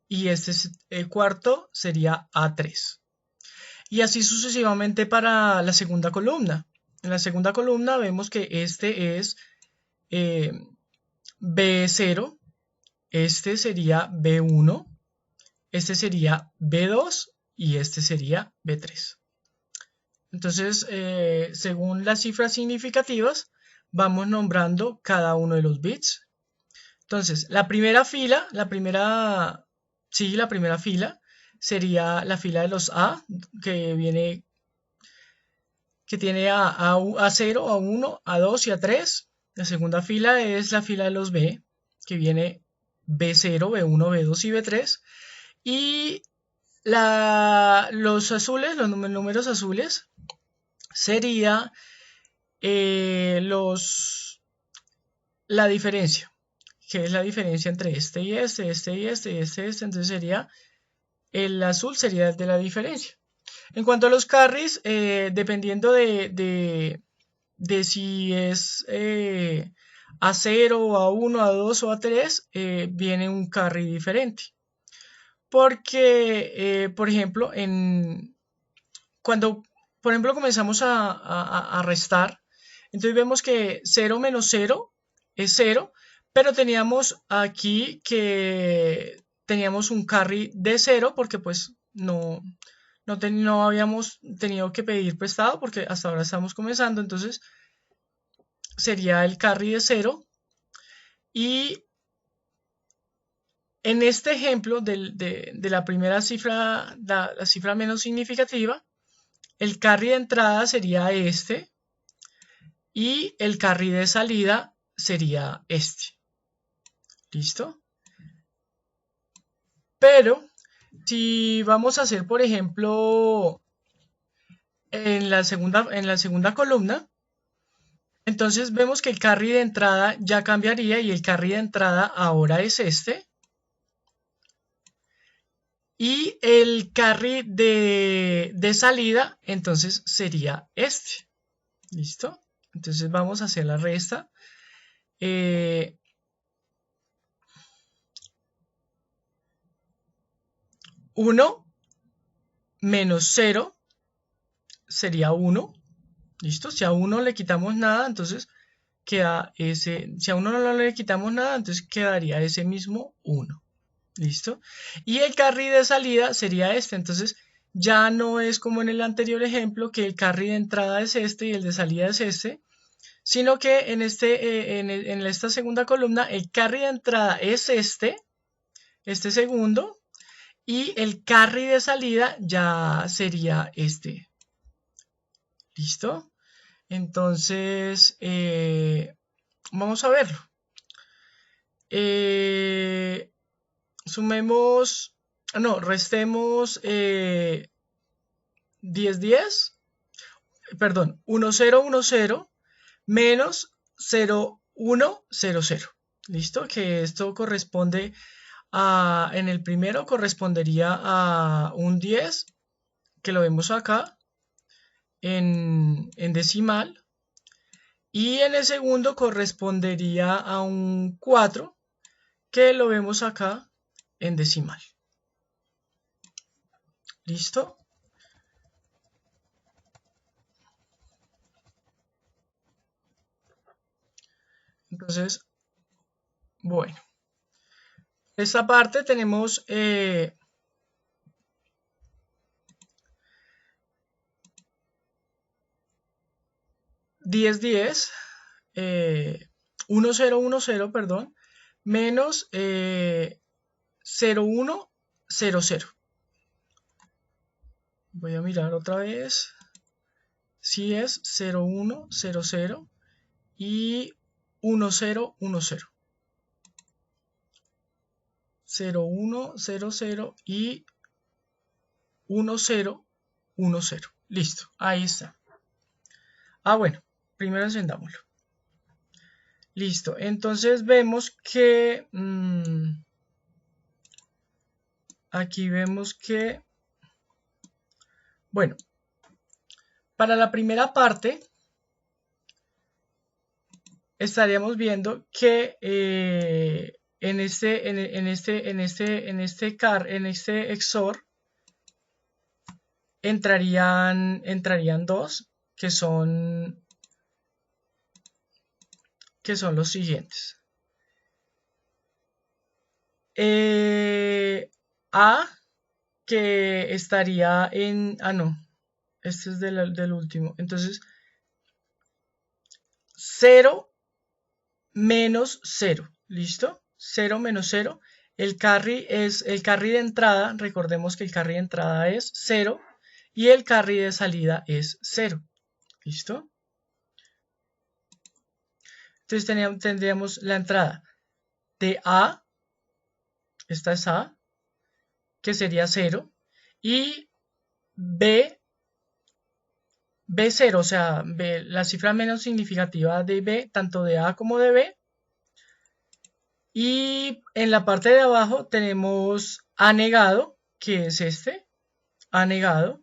y este cuarto sería A3. Y así sucesivamente para la segunda columna. En la segunda columna vemos que este es B0, este sería B1, este sería B2 y este sería B3. Entonces, según las cifras significativas, vamos nombrando cada uno de los bits. Entonces, la primera fila sería la fila de los A, que tiene A0, A1, A2 y A3. La segunda fila es la fila de los B, que viene B0, B1, B2 y B3. Y los azules, los números azules, sería la diferencia, que es la diferencia entre este y este, este y este, y este. Entonces sería, el azul sería el de la diferencia. En cuanto a los carries, dependiendo de si es A0, A1, A2 o A3, viene un carry diferente. Porque, por ejemplo, cuando comenzamos a restar, entonces vemos que 0 menos 0 es 0, pero teníamos aquí que teníamos un carry de 0 porque pues no habíamos tenido que pedir prestado porque hasta ahora estamos comenzando, entonces sería el carry de 0. Y en este ejemplo de la primera cifra, la cifra menos significativa, el carry de entrada sería este y el carry de salida sería este. ¿Listo? Pero si vamos a hacer, por ejemplo, en la segunda columna, entonces vemos que el carry de entrada ya cambiaría y el carry de entrada ahora es este. Y el carry de salida entonces sería este. ¿Listo? Entonces vamos a hacer la resta. 1 menos 0 sería 1. ¿Listo? Si a 1 le quitamos nada, entonces queda ese. Si a 1 no le quitamos nada, entonces quedaría ese mismo 1. ¿Listo? Y el carry de salida sería este. Entonces ya no es como en el anterior ejemplo que el carry de entrada es este y el de salida es este, sino que en esta segunda columna el carry de entrada es este segundo, y el carry de salida ya sería este. ¿Listo? Entonces, vamos a verlo. Restemos 10, 10. perdón, 1, 0, 1, 0 menos 0, 1, 0, 0. ¿Listo? Que esto corresponde a, en el primero correspondería a un 10, que lo vemos acá en decimal. Y en el segundo correspondería a un 4, que lo vemos acá en decimal. ¿Listo? Entonces, bueno. Esta parte tenemos 10, 10, 1, 0, 1, 0, perdón, menos 0, 1, 0, 0. Voy a mirar otra vez si es 0, 1, 0, 0 y 1, 0, 1, 0. 0, 1, 0, 0 y 1, 0, 1, 0. Listo, ahí está. Ah, bueno, primero encendámoslo. Listo, entonces vemos que aquí vemos que, bueno, para la primera parte estaríamos viendo que en este XOR entrarían dos, que son los siguientes. A, que estaría en... Ah, no. Este es del último. Entonces, 0 menos 0. ¿Listo? 0 menos 0. El carry de entrada. Recordemos que el carry de entrada es 0. Y el carry de salida es 0. ¿Listo? Entonces tendríamos la entrada de A. Esta es A, que sería 0. Y B0, o sea, la cifra menos significativa de B, tanto de A como de B. Y en la parte de abajo tenemos A negado, que es este, A negado.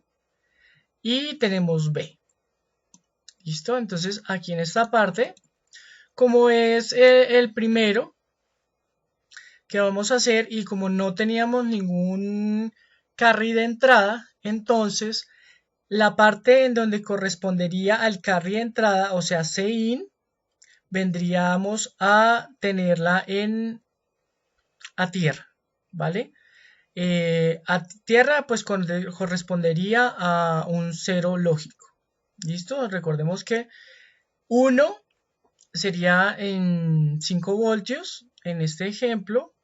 Y tenemos B. ¿Listo? Entonces aquí en esta parte, como es el primero que vamos a hacer y como no teníamos ningún carry de entrada, entonces la parte en donde correspondería al carry de entrada, o sea, Cin, vendríamos a tenerla a tierra, ¿vale? A tierra pues correspondería a un 0 lógico. ¿Listo? Recordemos que 1 sería en 5 voltios en este ejemplo.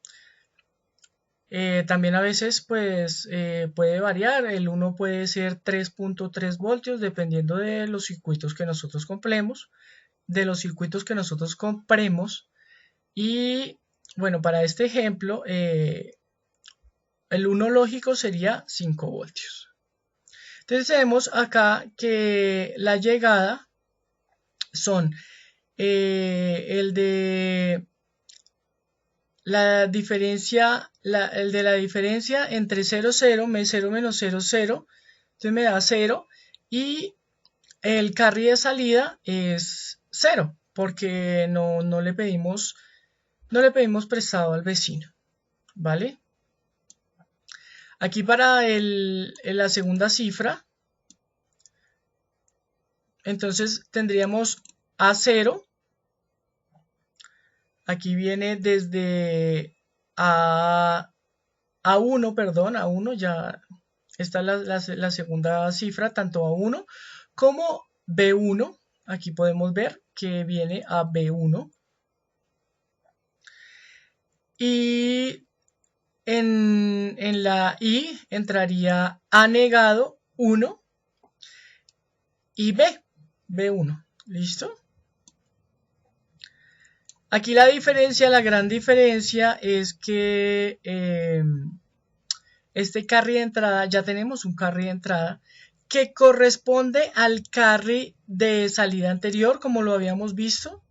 También a veces pues puede variar, el 1 puede ser 3.3 voltios dependiendo de los circuitos que nosotros compremos, y bueno, para este ejemplo el 1 lógico sería 5 voltios. Entonces tenemos acá que la llegada son el de la diferencia, el de la diferencia entre 0, 0, 0 menos 0, 0, entonces me da 0, y el carry de salida es 0, porque no le pedimos prestado al vecino, ¿vale? Aquí para la segunda cifra, entonces tendríamos A0, aquí viene desde A1, perdón, A1, ya está la segunda cifra, tanto A1 como B1, aquí podemos ver que viene a B1. Y en la I entraría A negado 1 y B1, ¿listo? Aquí la gran diferencia es que este carry de entrada, ya tenemos un carry de entrada que corresponde al carry de salida anterior, como lo habíamos visto.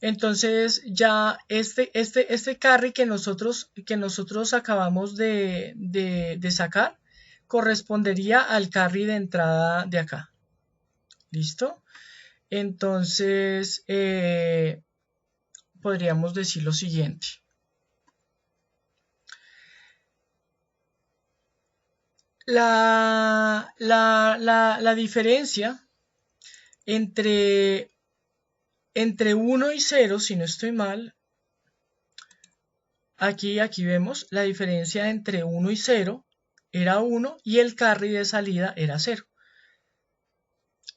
Entonces ya este carry que nosotros acabamos de sacar correspondería al carry de entrada de acá. ¿Listo? Entonces podríamos decir lo siguiente. La diferencia entre 1 y 0, si no estoy mal, aquí vemos la diferencia entre 1 y 0 era 1 y el carry de salida era 0.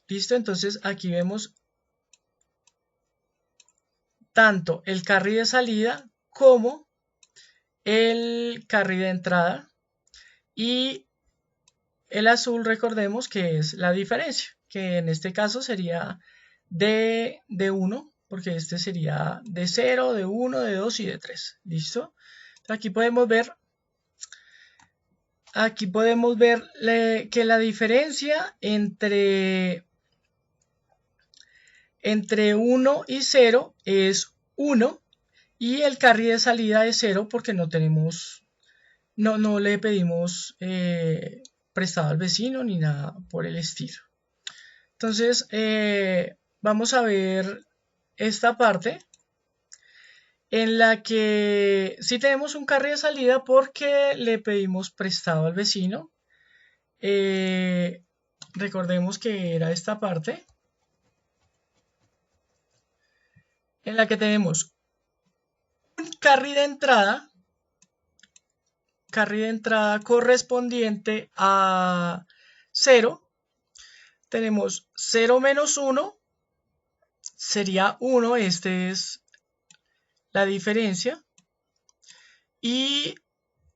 ¿Listo? Entonces aquí vemos tanto el carry de salida como el carry de entrada. Y el azul, recordemos que es la diferencia, que en este caso sería de 1, porque este sería de 0, de 1, de 2 y de 3. ¿Listo? Aquí podemos ver que la diferencia entre 1 y 0 es 1 y el carry de salida es 0 porque no le pedimos prestado al vecino ni nada por el estilo. Entonces vamos a ver esta parte en la que sí tenemos un carry de salida porque le pedimos prestado al vecino. Recordemos que era esta parte en la que tenemos un carry de entrada correspondiente a 0. Tenemos 0 menos 1 sería 1, este es la diferencia, y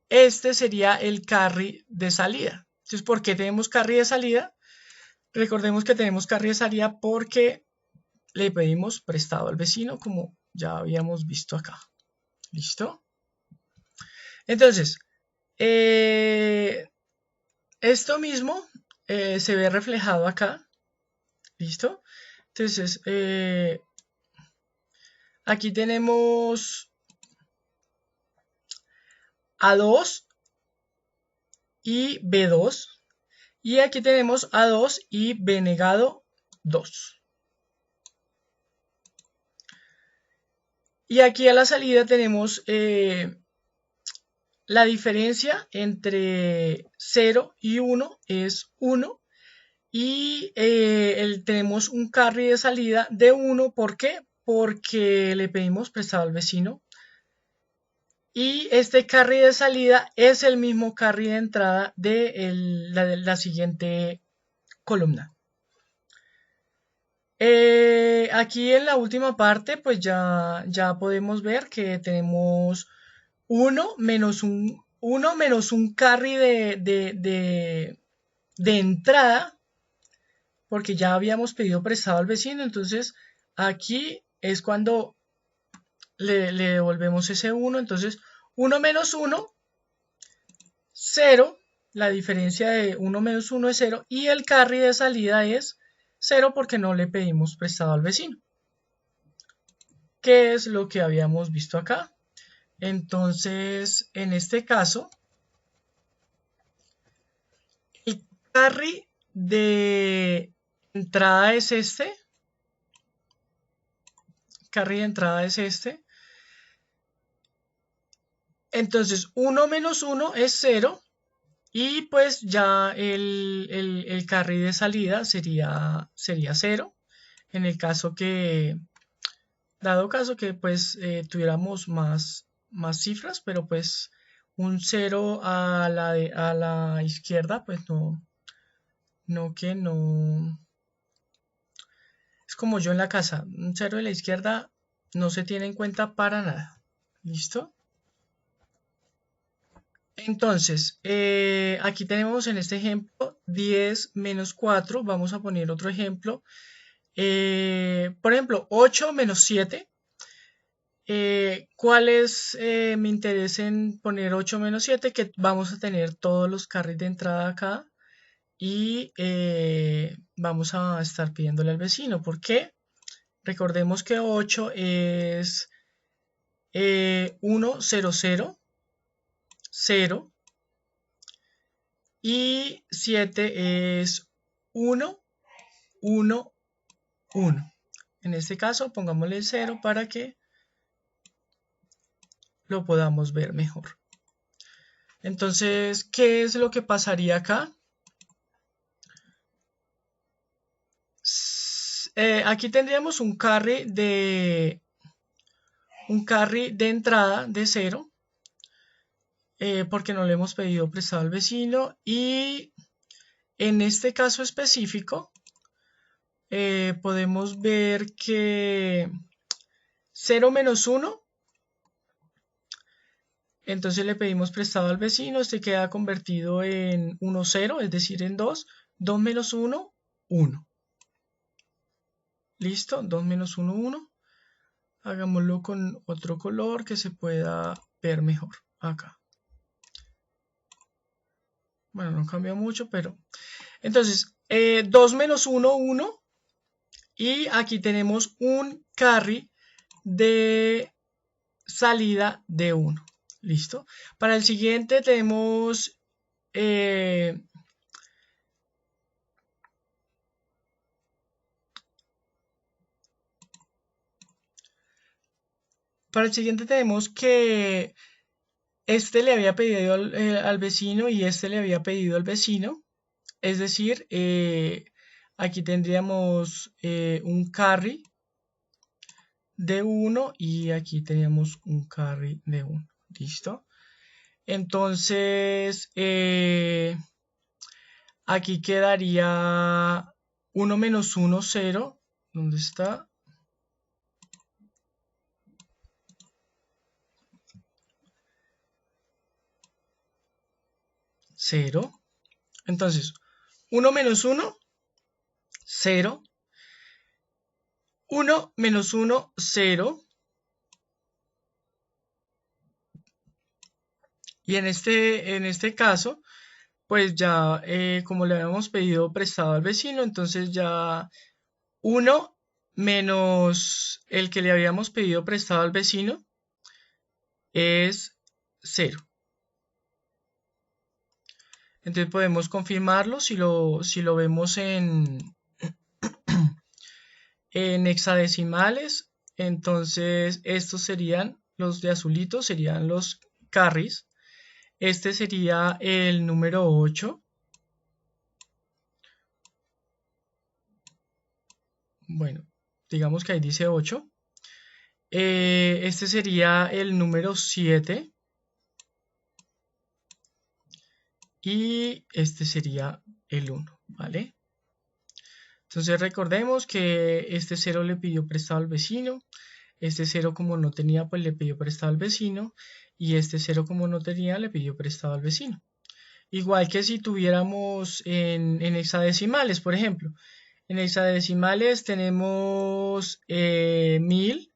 este sería el carry de salida. Entonces, ¿por qué tenemos carry de salida? Recordemos que tenemos carry de salida porque le pedimos prestado al vecino, como ya habíamos visto acá. ¿Listo? Entonces, esto mismo se ve reflejado acá. ¿Listo? Entonces, aquí tenemos A2 y B2. Y aquí tenemos A2 y B negado 2. Y aquí a la salida tenemos la diferencia entre 0 y 1 es 1. Y tenemos un carry de salida de 1. ¿Por qué? Porque le pedimos prestado al vecino. Y este carry de salida es el mismo carry de entrada de la siguiente columna. Aquí en la última parte pues ya podemos ver que tenemos 1 menos un carry de entrada, porque ya habíamos pedido prestado al vecino. Entonces aquí es cuando le devolvemos ese 1. Entonces 1 menos 1, 0. La diferencia de 1 menos 1 es 0 y el carry de salida es 0 porque no le pedimos prestado al vecino, que es lo que habíamos visto acá. Entonces, en este caso, el carry de entrada es este. Carry de entrada es este. Entonces, 1 menos 1 es 0. Y pues ya el carry de salida sería 0. En el caso que, dado caso que pues tuviéramos más cifras, pero pues un 0 a la izquierda, pues no, es como yo en la casa, un 0 a la izquierda no se tiene en cuenta para nada. ¿Listo? Entonces, aquí tenemos en este ejemplo 10 menos 4. Vamos a poner otro ejemplo. Por ejemplo, 8 menos 7. ¿Cuál es mi interés en poner 8 menos 7? Que vamos a tener todos los carries de entrada acá. y vamos a estar pidiéndole al vecino. ¿Por qué? Recordemos que 8 es 1, 0, 0, 0 y 7 es 1, 1, 1. En este caso pongámosle 0 para que lo podamos ver mejor. Entonces, ¿qué es lo que pasaría acá? Aquí tendríamos un carry de entrada de 0, porque no le hemos pedido prestado al vecino, y en este caso específico podemos ver que 0 menos 1, entonces le pedimos prestado al vecino, este queda convertido en 1, 0, es decir, en 2, 2 menos 1, 1. Listo, 2 menos 1, 1. Hagámoslo con otro color que se pueda ver mejor acá. Bueno, no cambia mucho, pero... Entonces, 2 menos 1, 1. Y aquí tenemos un carry de salida de 1. ¿Listo? Para el siguiente tenemos... para el siguiente tenemos que este le había pedido al vecino y este le había pedido al vecino. Es decir, aquí tendríamos un carry de 1 y aquí teníamos un carry de 1. ¿Listo? Entonces, aquí quedaría 1 menos 1, 0. ¿Dónde está? 0. Entonces, 1 menos 1, 0. 1 menos 1, 0. Y en este caso, pues ya como le habíamos pedido prestado al vecino, entonces ya 1 menos el que le habíamos pedido prestado al vecino es 0. Entonces podemos confirmarlo si lo vemos en hexadecimales. Entonces estos serían los de azulito, serían los carries. Este sería el número 8. Bueno, digamos que ahí dice 8. Este sería el número 7. Y este sería el 1, ¿vale? Entonces recordemos que este 0 le pidió prestado al vecino. Este 0 como no tenía, pues le pidió prestado al vecino. Y este 0 como no tenía, le pidió prestado al vecino. Igual que si tuviéramos en hexadecimales, por ejemplo. En hexadecimales tenemos 1000.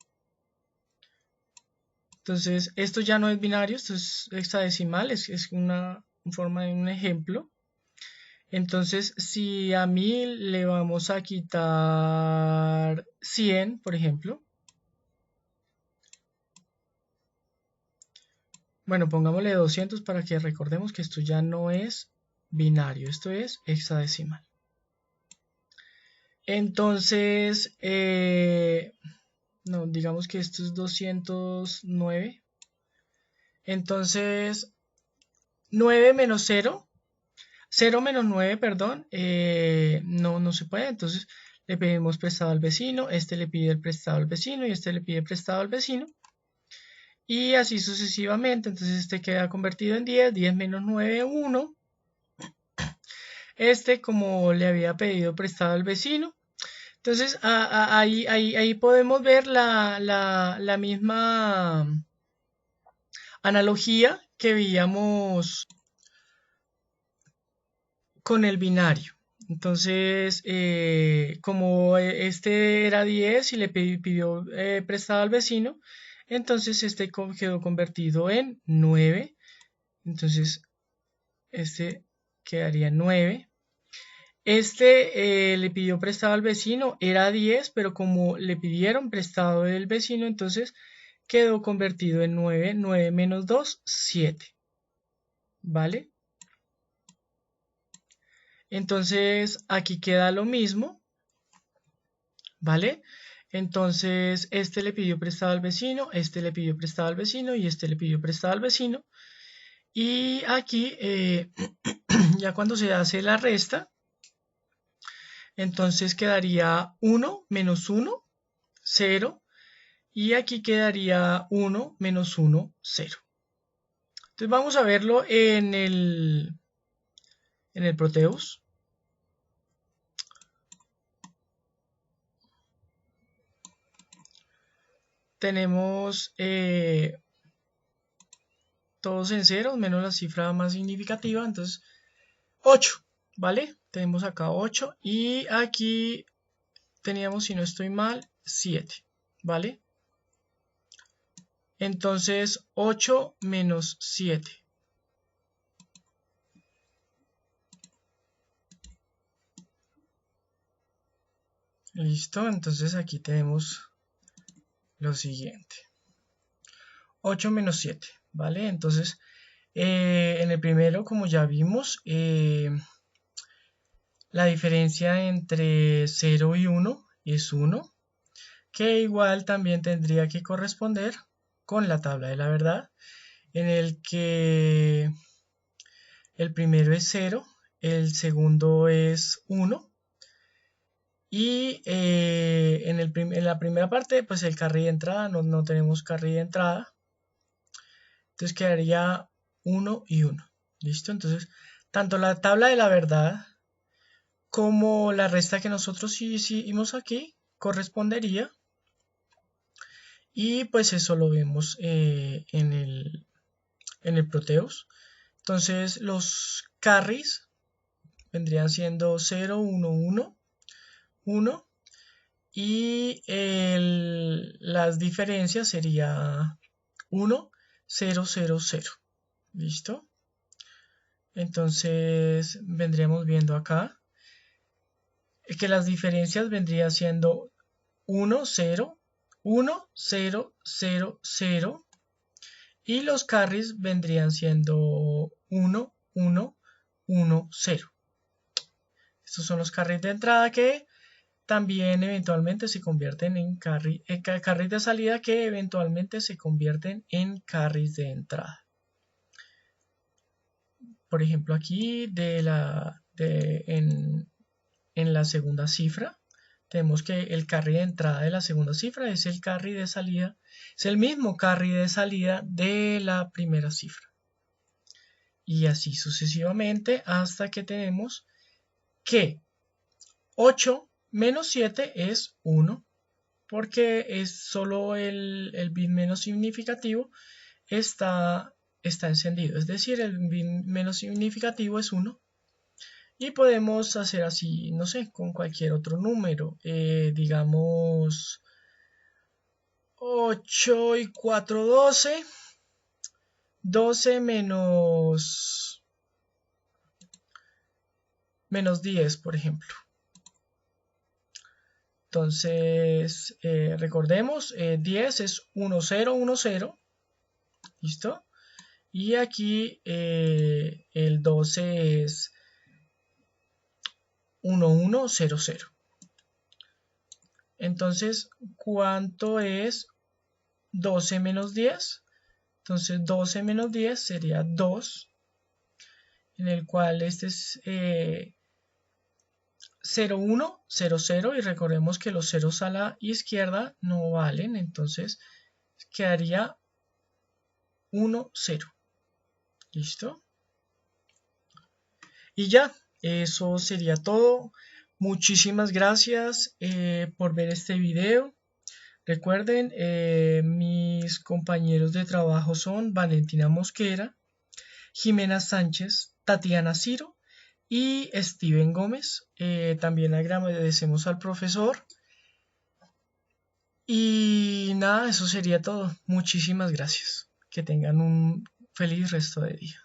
Entonces, esto ya no es binario, esto es hexadecimal, es una forma de un ejemplo. Entonces, si a 1000 le vamos a quitar 100, por ejemplo. Bueno, pongámosle 200 para que recordemos que esto ya no es binario, esto es hexadecimal. Entonces, no, digamos que esto es 209. Entonces, 9 menos 0, 0 menos 9, perdón, no se puede. Entonces, le pedimos prestado al vecino, este le pide el prestado al vecino y este le pide prestado al vecino. Y así sucesivamente, entonces este queda convertido en 10, 10 menos 9, 1. Este como le había pedido prestado al vecino. Entonces ahí podemos ver la misma analogía que veíamos con el binario. Entonces, como este era 10 y le pidió prestado al vecino, entonces este quedó convertido en 9. Entonces, este quedaría en 9. le pidió prestado al vecino, era 10, pero como le pidieron prestado del vecino, entonces quedó convertido en 9. 9 menos 2, 7. ¿Vale? Entonces aquí queda lo mismo. ¿Vale? Entonces este le pidió prestado al vecino, este le pidió prestado al vecino y este le pidió prestado al vecino. Y aquí, ya cuando se hace la resta, entonces quedaría 1 menos 1, 0. Y aquí quedaría 1 menos 1, 0. Entonces vamos a verlo en el Proteus. Tenemos todos en ceros, menos la cifra más significativa, entonces 8, ¿vale? Tenemos acá 8 y aquí teníamos, si no estoy mal, 7, ¿vale? Entonces 8 menos 7. Listo, entonces aquí tenemos lo siguiente. 8 menos 7, ¿vale? Entonces, en el primero, como ya vimos, la diferencia entre 0 y 1 es 1, que igual también tendría que corresponder con la tabla de la verdad, en el que el primero es 0, el segundo es 1, y en la primera parte, pues el carry de entrada, no tenemos carry de entrada, entonces quedaría 1 y 1, ¿listo? Entonces, tanto la tabla de la verdad como la resta que nosotros hicimos aquí correspondería, y pues eso lo vemos en el Proteus. Entonces los carries vendrían siendo 0, 1, 1, 1, y las diferencias sería 1, 0, 0, 0. ¿Listo? Entonces vendríamos viendo acá que las diferencias vendrían siendo 1, 0, 1, 0, 0, 0, y los carries vendrían siendo 1, 1, 1, 0. Estos son los carries de entrada que también eventualmente se convierten en carries de salida que eventualmente se convierten en carries de entrada. Por ejemplo, aquí en la segunda cifra, tenemos que el carry de entrada de la segunda cifra es el carry de salida, es el mismo carry de salida de la primera cifra. Y así sucesivamente hasta que tenemos que 8 menos 7 es 1, porque es solo el bit menos significativo está encendido, es decir, el bit menos significativo es 1. Y podemos hacer así, no sé, con cualquier otro número. Digamos 8 y 4, 12. 12 menos 10, por ejemplo. Entonces, recordemos, 10 es 1, 0, 1, 0. ¿Listo? Y aquí el 12 es 1, 1, 0, 0. Entonces, ¿cuánto es 12 menos 10? Entonces 12 menos 10 sería 2, en el cual este es 0, 1, 0, 0, y recordemos que los ceros a la izquierda no valen, entonces quedaría 1, 0. ¿Listo? Y ya, eso sería todo. Muchísimas gracias por ver este video. Recuerden, mis compañeros de trabajo son Valentina Mosquera, Jimena Sánchez, Tatiana Ciro y Steven Gómez. También agradecemos al profesor. Y nada, eso sería todo. Muchísimas gracias. Que tengan un feliz resto de día.